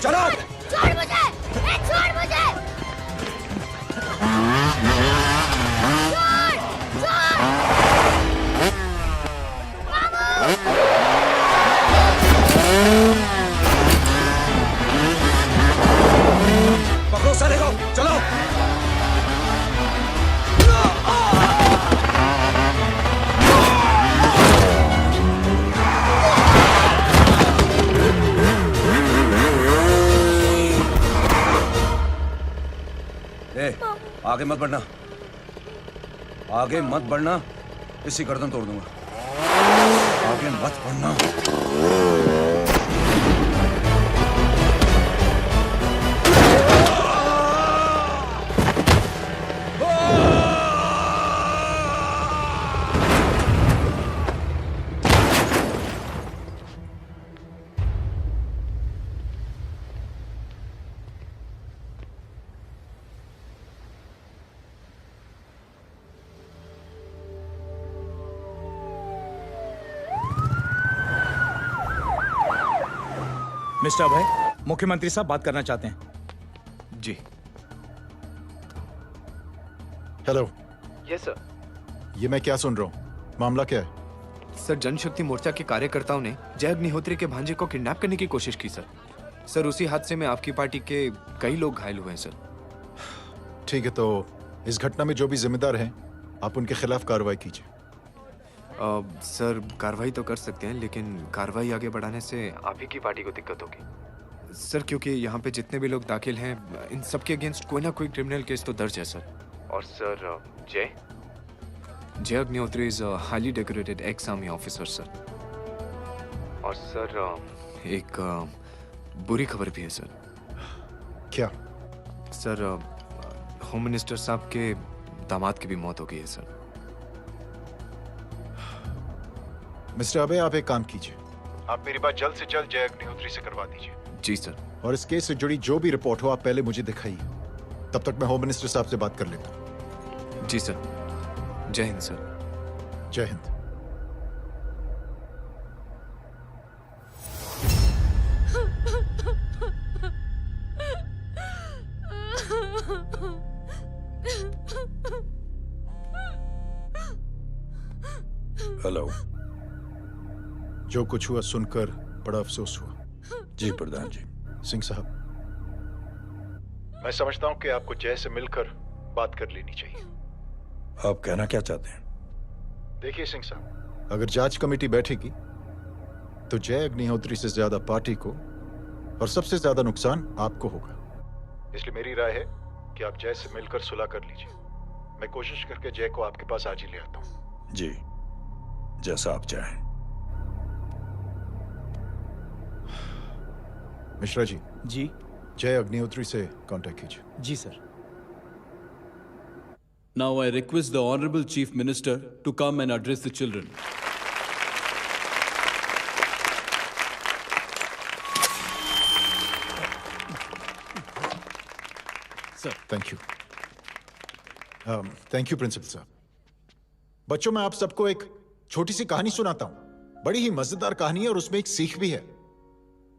चलो छोड़ मुझे, छोड़ मुझे। पकड़ो साले को, चलो। आगे मत बढ़ना, आगे मत बढ़ना, इसी गर्दन तोड़ दूंगा। आगे मत बढ़ना। मिस्टर अभय, मुख्यमंत्री साहब बात करना चाहते हैं। जी। हेलो। Yes sir. ये मैं क्या सुन रहा हूँ? मामला क्या है? सर, जनशक्ति मोर्चा के कार्यकर्ताओं ने जय अग्निहोत्री के भांजे को किडनैप करने की कोशिश की सर। सर, उसी हादसे में आपकी पार्टी के कई लोग घायल हुए हैं सर। ठीक है, तो इस घटना में जो भी जिम्मेदार हैं, आप उनके खिलाफ कार्रवाई कीजिए। सर, कार्रवाई तो कर सकते हैं, लेकिन कार्रवाई आगे बढ़ाने से आप ही की पार्टी को दिक्कत होगी सर, क्योंकि यहाँ पे जितने भी लोग दाखिल हैं, इन सबके अगेंस्ट कोई ना कोई क्रिमिनल केस तो दर्ज है सर। और सर, जय Agnihotri is highly decorated ex army officer sir. और सर, एक बुरी खबर भी है सर। क्या? सर, होम मिनिस्टर साहब के दामाद की भी मौत हो गई है सर। मिस्टर अबे, आप एक काम कीजिए, आप मेरी बात जल्द से जल्द जय अग्निहोत्री से करवा दीजिए। जी सर। और इस केस से जुड़ी जो भी रिपोर्ट हो, आप पहले मुझे दिखाइए। तब तक मैं होम मिनिस्टर साहब से बात कर लेता हूँ। जी सर। जय हिंद सर। जय हिंद। हेलो। जो कुछ हुआ सुनकर बड़ा अफसोस हुआ। जी प्रधान जी। सिंह साहब, मैं समझता हूं कि आपको जय से मिलकर बात कर लेनी चाहिए। आप कहना क्या चाहते हैं? देखिए सिंह साहब, अगर जांच कमेटी बैठेगी तो जय अग्निहोत्री से ज्यादा पार्टी को और सबसे ज्यादा नुकसान आपको होगा। इसलिए मेरी राय है कि आप जय से मिलकर सुलह कर लीजिए। मैं कोशिश करके जय को आपके पास आज ही ले आता हूं। जी, जैसा आप चाहें। मिश्रा जी। जी। जय अग्निहोत्री से कांटेक्ट कीजिए। जी sir. Now I request the Honorable Chief Minister to come and address the children. Sir, thank you. Thank you principal साहब। बच्चों, मैं आप सबको एक छोटी सी कहानी सुनाता हूं। बड़ी ही मजेदार कहानी है और उसमें एक सीख भी है।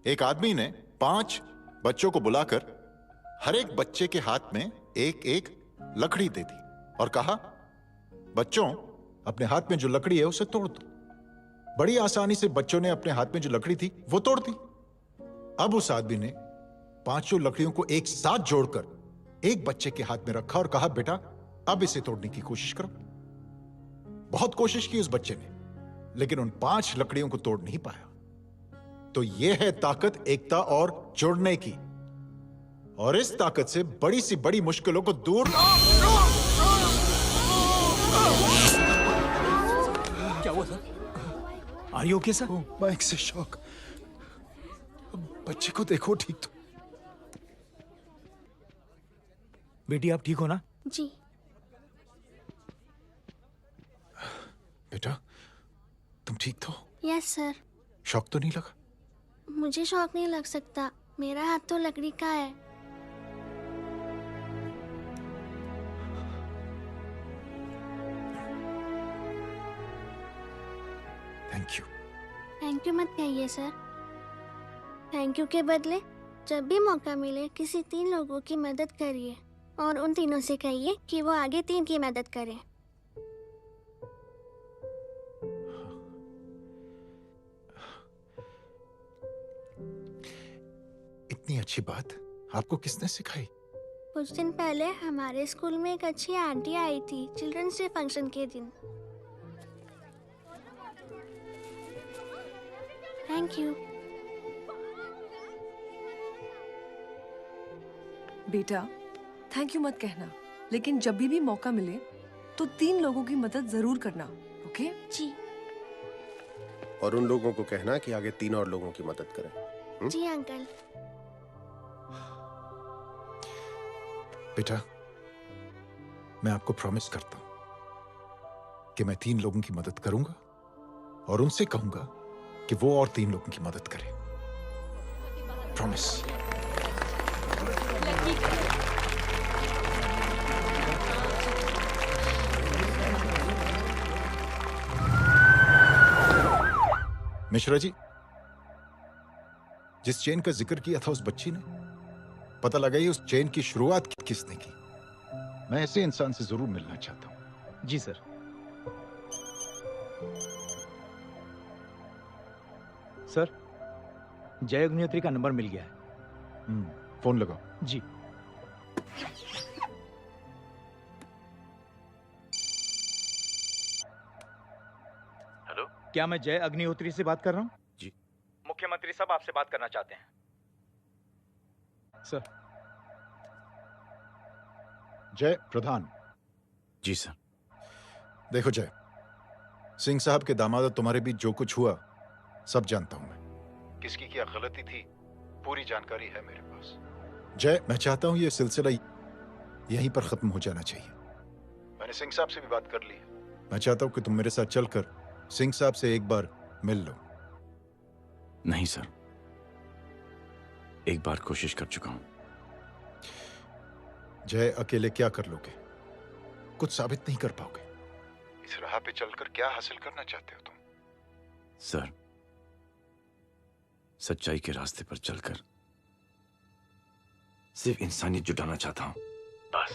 एक आदमी ने 5 बच्चों को बुलाकर हर एक बच्चे के हाथ में एक एक लकड़ी दे दी और कहा, बच्चों, अपने हाथ में जो लकड़ी है उसे तोड़ दो। बड़ी आसानी से बच्चों ने अपने हाथ में जो लकड़ी थी वो तोड़ दी। अब उस आदमी ने 5 लकड़ियों को एक साथ जोड़कर एक बच्चे के हाथ में रखा और कहा, बेटा, अब इसे तोड़ने की कोशिश करो। बहुत कोशिश की उस बच्चे ने, लेकिन उन 5 लकड़ियों को तोड़ नहीं पाया। तो यह है ताकत एकता और जुड़ने की, और इस ताकत से बड़ी सी बड़ी मुश्किलों को दूर। क्या हुआ sir? Are you okay sir? Mike से शॉक। बच्चे को देखो ठीक तो। बेटी, आप ठीक हो ना? जी। बेटा, तुम ठीक तो? Yes sir. शॉक तो नहीं लगा? मुझे शौक नहीं लग सकता, मेरा हाथ तो लकड़ी का है। Thank you. थैंक यू मत कहिए सर। थैंक यू के बदले जब भी मौका मिले किसी 3 लोगों की मदद करिए और उन तीनों से कहिए कि वो आगे 3 की मदद करें। इतनी अच्छी बात आपको किसने सिखाई? कुछ दिन पहले हमारे स्कूल में एक अच्छी आंटी आई थी चिल्ड्रंस डे फंक्शन के दिन। Thank you. बेटा थैंक यू मत कहना, लेकिन जब भी मौका मिले तो 3 लोगों की मदद जरूर करना। ओके जी। और उन लोगों को कहना कि आगे 3 और लोगों की मदद करें। जी अंकल। बेटा मैं आपको प्रॉमिस करता हूं कि मैं 3 लोगों की मदद करूंगा और उनसे कहूंगा कि वो और 3 लोगों की मदद करें। प्रॉमिस। मिश्रा जी, जिस चेन का जिक्र किया था उस बच्ची ने, पता लगा ही उस चेन की शुरुआत किसने की। मैं ऐसे इंसान से जरूर मिलना चाहता हूं। जी सर। सर जय अग्निहोत्री का नंबर मिल गया है। फोन लगाओ। जी। हेलो, क्या मैं जय अग्निहोत्री से बात कर रहा हूँ? जी। मुख्यमंत्री साहब आपसे बात करना चाहते हैं सर। जय प्रधान। जी सर। देखो जय, सिंह साहब के दामाद तुम्हारे बीच जो कुछ हुआ सब जानता हूं मैं। किसकी क्या गलती थी पूरी जानकारी है मेरे पास। जय मैं चाहता हूं ये सिलसिला यहीं पर खत्म हो जाना चाहिए। मैंने सिंह साहब से भी बात कर ली है। मैं चाहता हूं कि तुम मेरे साथ चलकर सिंह साहब से एक बार मिल लो। नहीं सर, एक बार कोशिश कर चुका हूं। जय अकेले क्या कर लोगे? कुछ साबित नहीं कर पाओगे। इस राह पे चलकर क्या हासिल करना चाहते हो तुम? सर, सच्चाई के रास्ते पर चलकर सिर्फ इंसानियत जुटाना चाहता हूं, बस।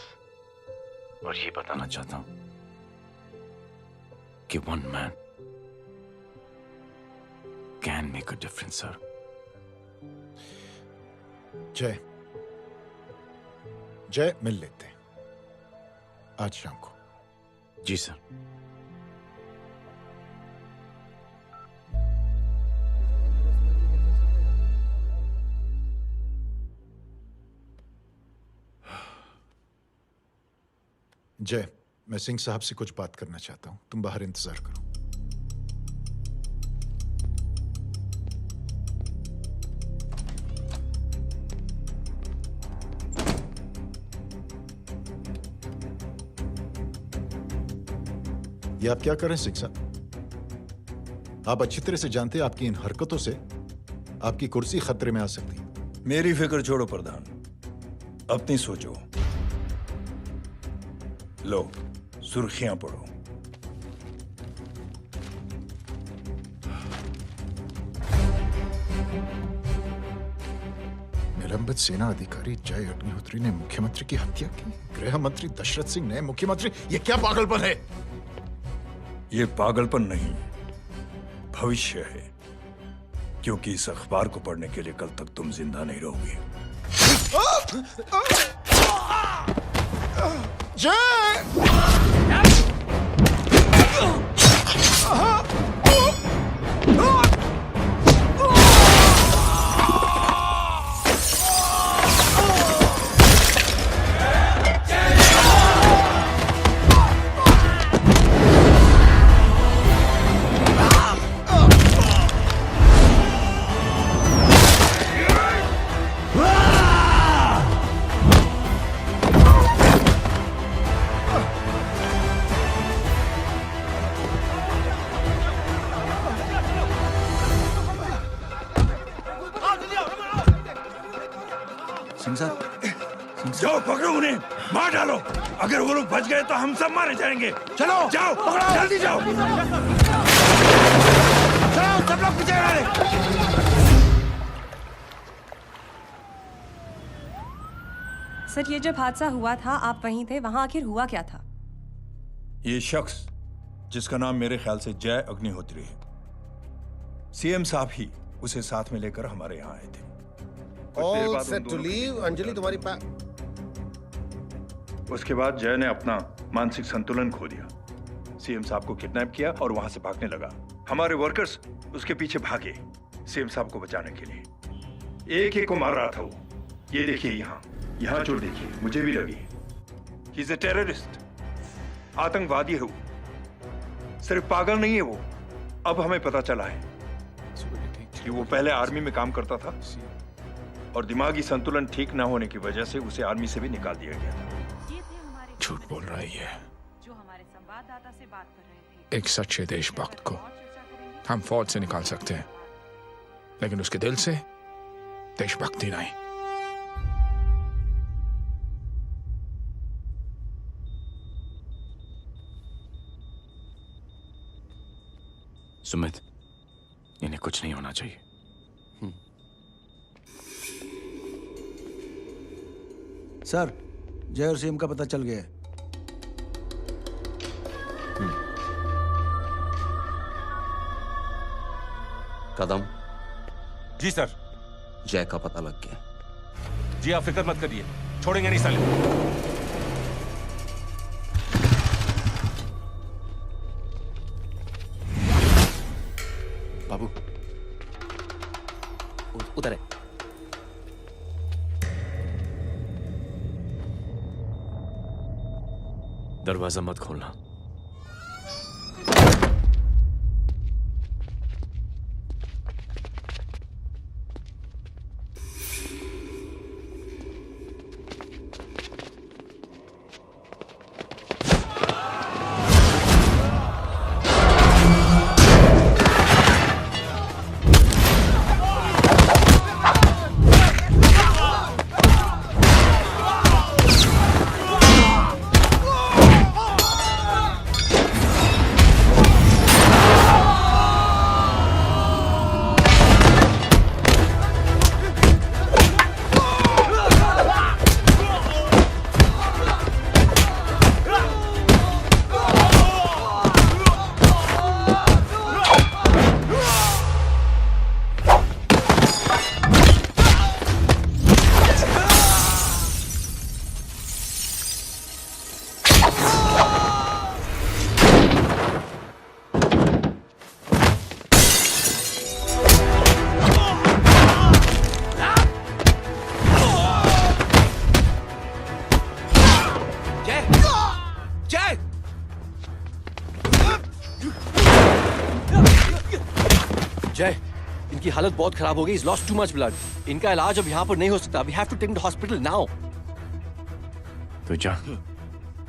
और ये बताना चाहता हूं कि one man can make a difference sir. जय, जय मिल लेते हैं आज शाम को। जी सर। जय, मैं सिंह साहब से कुछ बात करना चाहता हूं, तुम बाहर इंतजार करो। ये आप क्या कर रहे हैं सिंह साहब? आप अच्छी तरह से जानते हैं आपकी इन हरकतों से आपकी कुर्सी खतरे में आ सकती है। मेरी फिक्र छोड़ो प्रधान, अपनी सोचो। लो सुर्खियां पढ़ो। निलंबित सेना अधिकारी जय अग्निहोत्री ने मुख्यमंत्री की हत्या की। गृह मंत्री दशरथ सिंह ने मुख्यमंत्री, ये क्या पागलपन है? ये पागलपन नहीं, भविष्य है, क्योंकि इस अखबार को पढ़ने के लिए कल तक तुम जिंदा नहीं रहोगे। जाओ पकड़ो उन्हें, मार डालो। अगर वो लोग बच गए तो हम सब मारे जाएंगे। चलो जाओ, जल्दी जाओ। खड़ा हो, सब लोग पीछे खड़ा रहे। सर, ये जब हादसा हुआ था आप वहीं थे, वहां आखिर हुआ क्या था? ये शख्स जिसका नाम मेरे ख्याल से जय अग्निहोत्री है, सीएम साहब ही उसे साथ में लेकर हमारे यहाँ आए थे। All set to leave. Anjali तुम्हारी उसके बाद जय ने अपना मानसिक संतुलन खो दिया, सीएम साहब को किडनैप किया और वहां से भागने लगा। हमारे वर्कर्स उसके पीछे भागे सीएम साहब को बचाने के लिए। एक को मार रहा था वो। ये देखिए यहाँ चोट देखिए, मुझे भी लगी। ही इज अ टेररिस्ट, आतंकवादी है वो, सिर्फ पागल नहीं है वो। अब हमें पता चला है कि वो पहले आर्मी में काम करता था और दिमागी संतुलन ठीक न होने की वजह से उसे आर्मी से भी निकाल दिया गया था। झूठ बोल रहा है ये। जो हमारे संवाददाता से बात कर रहे थे। एक सच्चे देशभक्त को हम फौज से निकाल सकते हैं, लेकिन उसके दिल से देशभक्ति नहीं। सुमित, इन्हें कुछ नहीं होना चाहिए। सर, जय और सीएम का पता चल गया है। कदम। जी सर। जय का पता लग गया। जी आप फिक्र मत करिए, छोड़ेंगे नहीं साले। बाबू उधर है। दरवाजा मत खोलना। जय, इनकी हालत बहुत खराब हो गई। He's lost too much blood. इनका इलाज अब यहाँ पर नहीं हो सकता। We have to take him to hospital now. तो जा,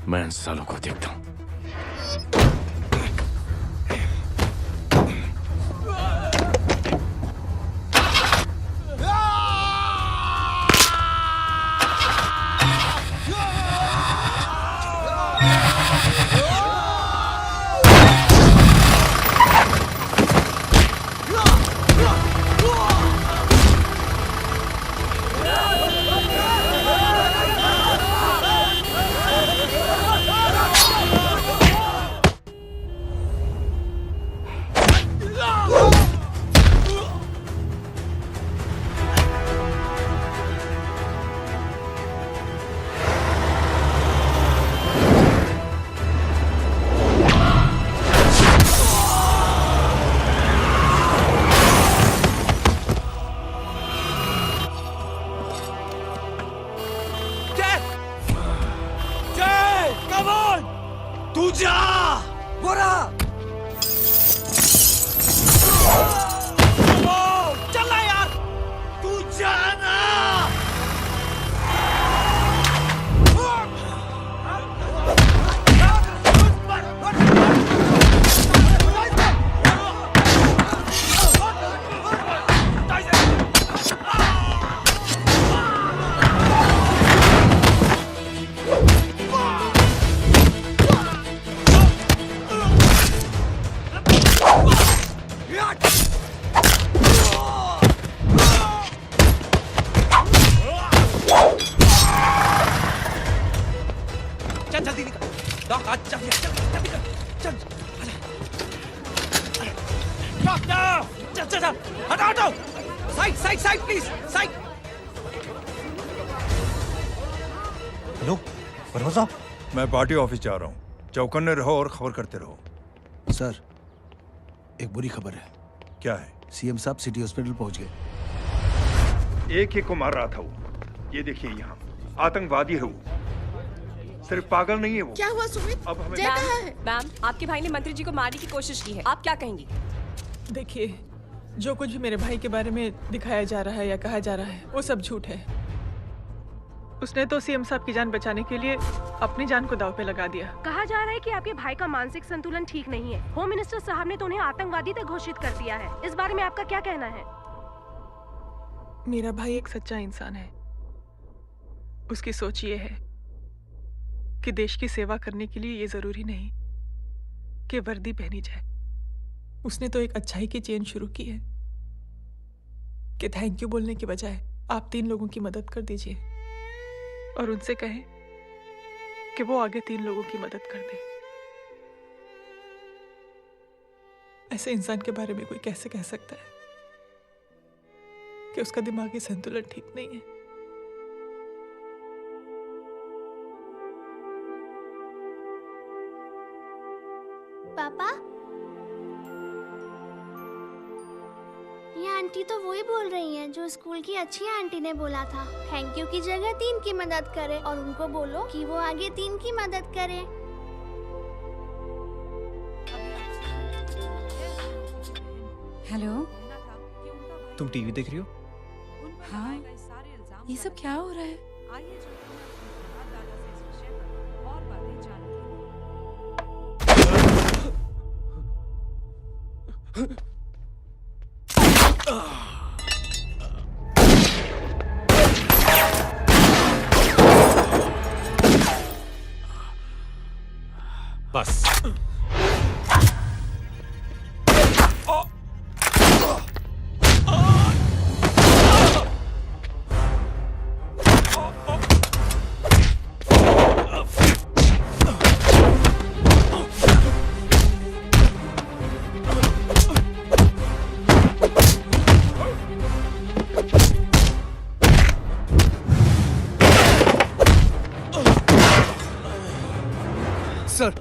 मैं इन सालों को देखता हूँ। जल्दी निकल डॉक आज जल्दी जल्दी कर चल डॉक नाउ चल चल चल हटो हटो side side side please side hello Verma साहब मैं पार्टी ऑफिस जा रहा हूँ चौकन्ने रहो और खबर करते रहो सर एक बुरी खबर है। क्या है? सीएम साहब सिटी हॉस्पिटल पहुंच गए। एक को मार रहा था वो। ये देखिए यहाँ आतंकवादी है वो। सिर्फ पागल नहीं है वो। क्या हुआ सुमित? अब हमें जय कहाँ है? मैम, आपके भाई ने मंत्री जी को मारने की कोशिश की है। आप क्या कहेंगी? देखिए, जो कुछ भी मेरे भाई के बारे में दिखाया जा रहा है या कहा जा रहा है वो सब झूठ है। उसने तो सीएम साहब की जान बचाने के लिए अपनी जान को दांव पे लगा दिया। कहा जा रहा है कि आपके भाई का मानसिक संतुलन ठीक नहीं है। होम मिनिस्टर साहब ने तो उन्हें आतंकवादी तक घोषित कर दिया है। इस बारे में आपका क्या कहना है? मेरा भाई एक सच्चा इंसान है। उसकी सोच ये है कि देश की सेवा करने के लिए ये जरूरी नहीं कि वर्दी पहनी जाए। उसने तो एक अच्छाई की चेन शुरू की है कि थैंक यू बोलने के बजाय आप 3 लोगों की मदद कर दीजिए और उनसे कहें कि वो आगे 3 लोगों की मदद कर दे। ऐसे इंसान के बारे में कोई कैसे कह सकता है कि उसका दिमागी संतुलन ठीक नहीं है? पापा, ये आंटी तो वही बोल रही हैं जो स्कूल की अच्छी आंटी ने बोला था। थैंक यू की जगह 3 की मदद करे और उनको बोलो कि वो आगे 3 की मदद करे। हेलो, तुम टीवी देख रही हो? हाँ, ये सब क्या हो रहा है? बस सर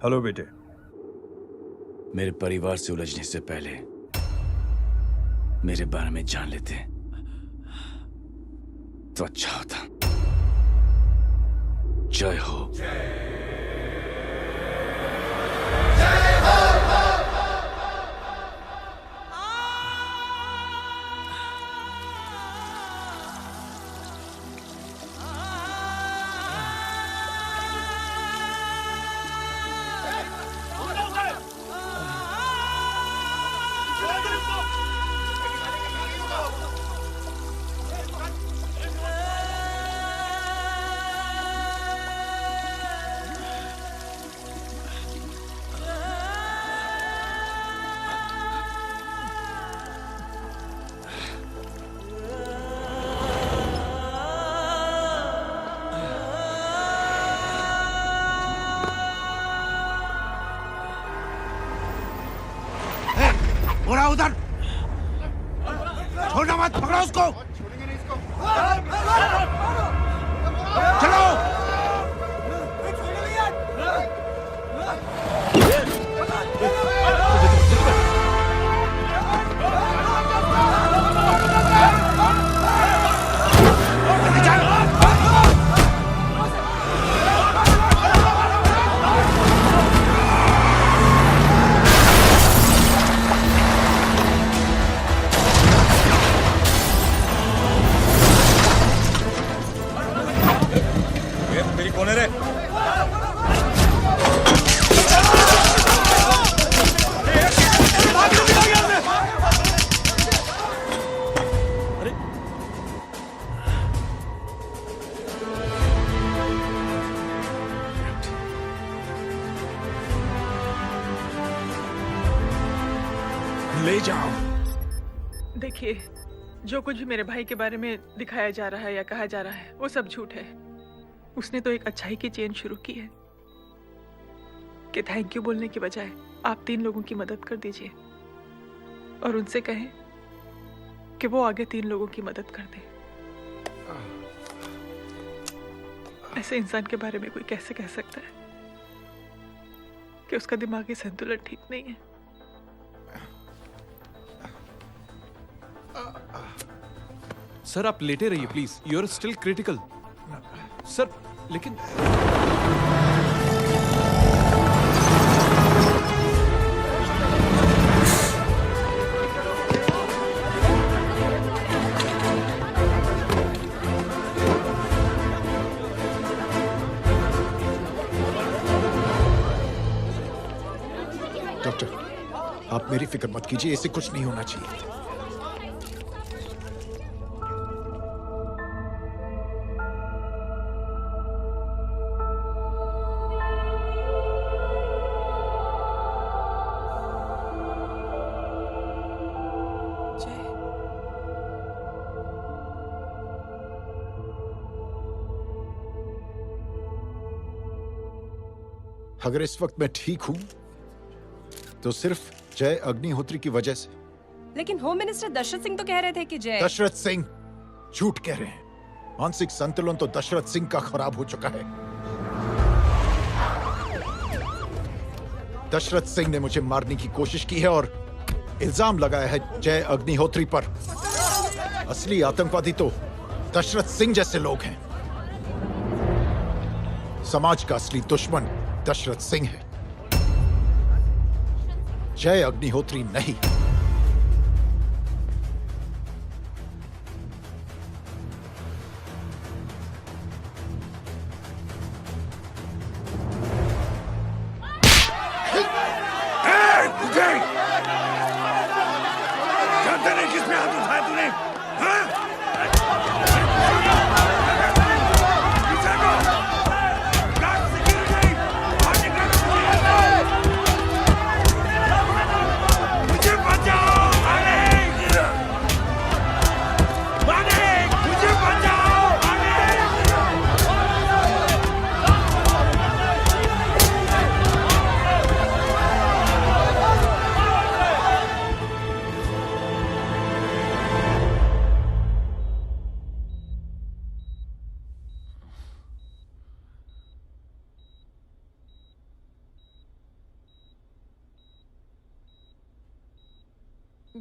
हेलो बेटे। मेरे परिवार से उलझने से पहले मेरे बारे में जान लेते तो अच्छा होता। जय हो। बोला उधर, छोड़ना मत, पकड़ो उसको। चलो। मेरी कौन है रे? ले जाओ। देखिए, जो कुछ भी मेरे भाई के बारे में दिखाया जा रहा है या कहा जा रहा है वो सब झूठ है। उसने तो एक अच्छाई की चेन शुरू की है कि थैंक यू बोलने के बजाय आप 3 लोगों की मदद कर दीजिए और उनसे कहें कि वो आगे 3 लोगों की मदद कर दे। ऐसे इंसान के बारे में कोई कैसे कह सकता है कि उसका दिमागी संतुलन ठीक नहीं है? सर आप लेटे रहिए please, you are still critical. Sir लेकिन डॉक्टर, आप मेरी फिक्र मत कीजिए, इससे कुछ नहीं होना चाहिए। अगर इस वक्त मैं ठीक हूं तो सिर्फ जय अग्निहोत्री की वजह से। लेकिन होम मिनिस्टर दशरथ सिंह तो कह रहे थे कि जय। दशरथ सिंह झूठ कह रहे हैं। मानसिक संतुलन तो दशरथ सिंह का खराब हो चुका है। दशरथ सिंह ने मुझे मारने की कोशिश की है और इल्जाम लगाया है जय अग्निहोत्री पर। असली आतंकवादी तो दशरथ सिंह जैसे लोग हैं। समाज का असली दुश्मन दशरथ सिंह है, जय अग्निहोत्री नहीं। जानते नहीं किस पे हाथ उठाया तूने? हाँ?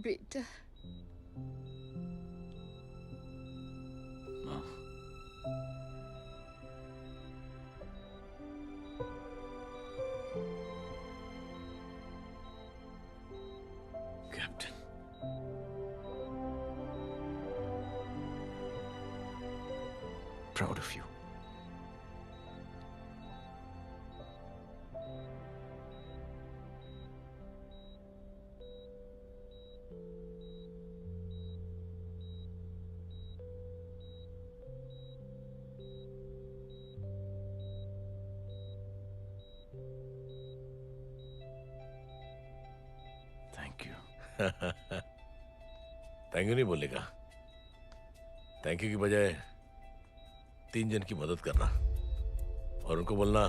बेटा captain, proud of you. Thank you. Thank you नहीं बोलेगा। थैंक यू की बजाय 3 जन की मदद करना और उनको बोलना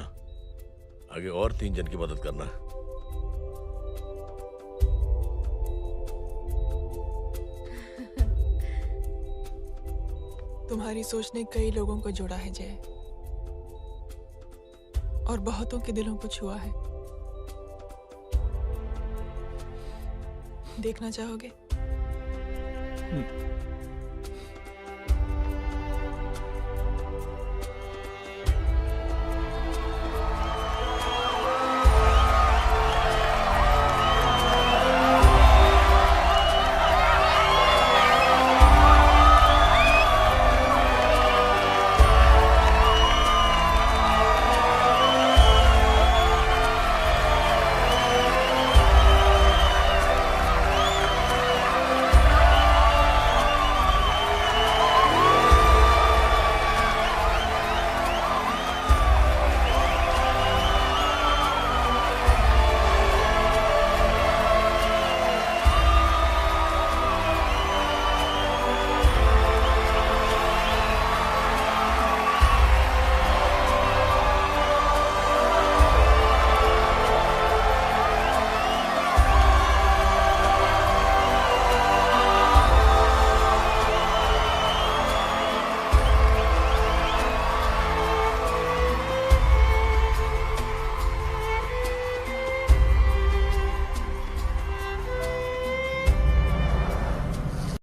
आगे और 3 जन की मदद करना। तुम्हारी सोच ने कई लोगों को जोड़ा है जय, और बहुतों के दिलों को छुआ है। देखना चाहोगे?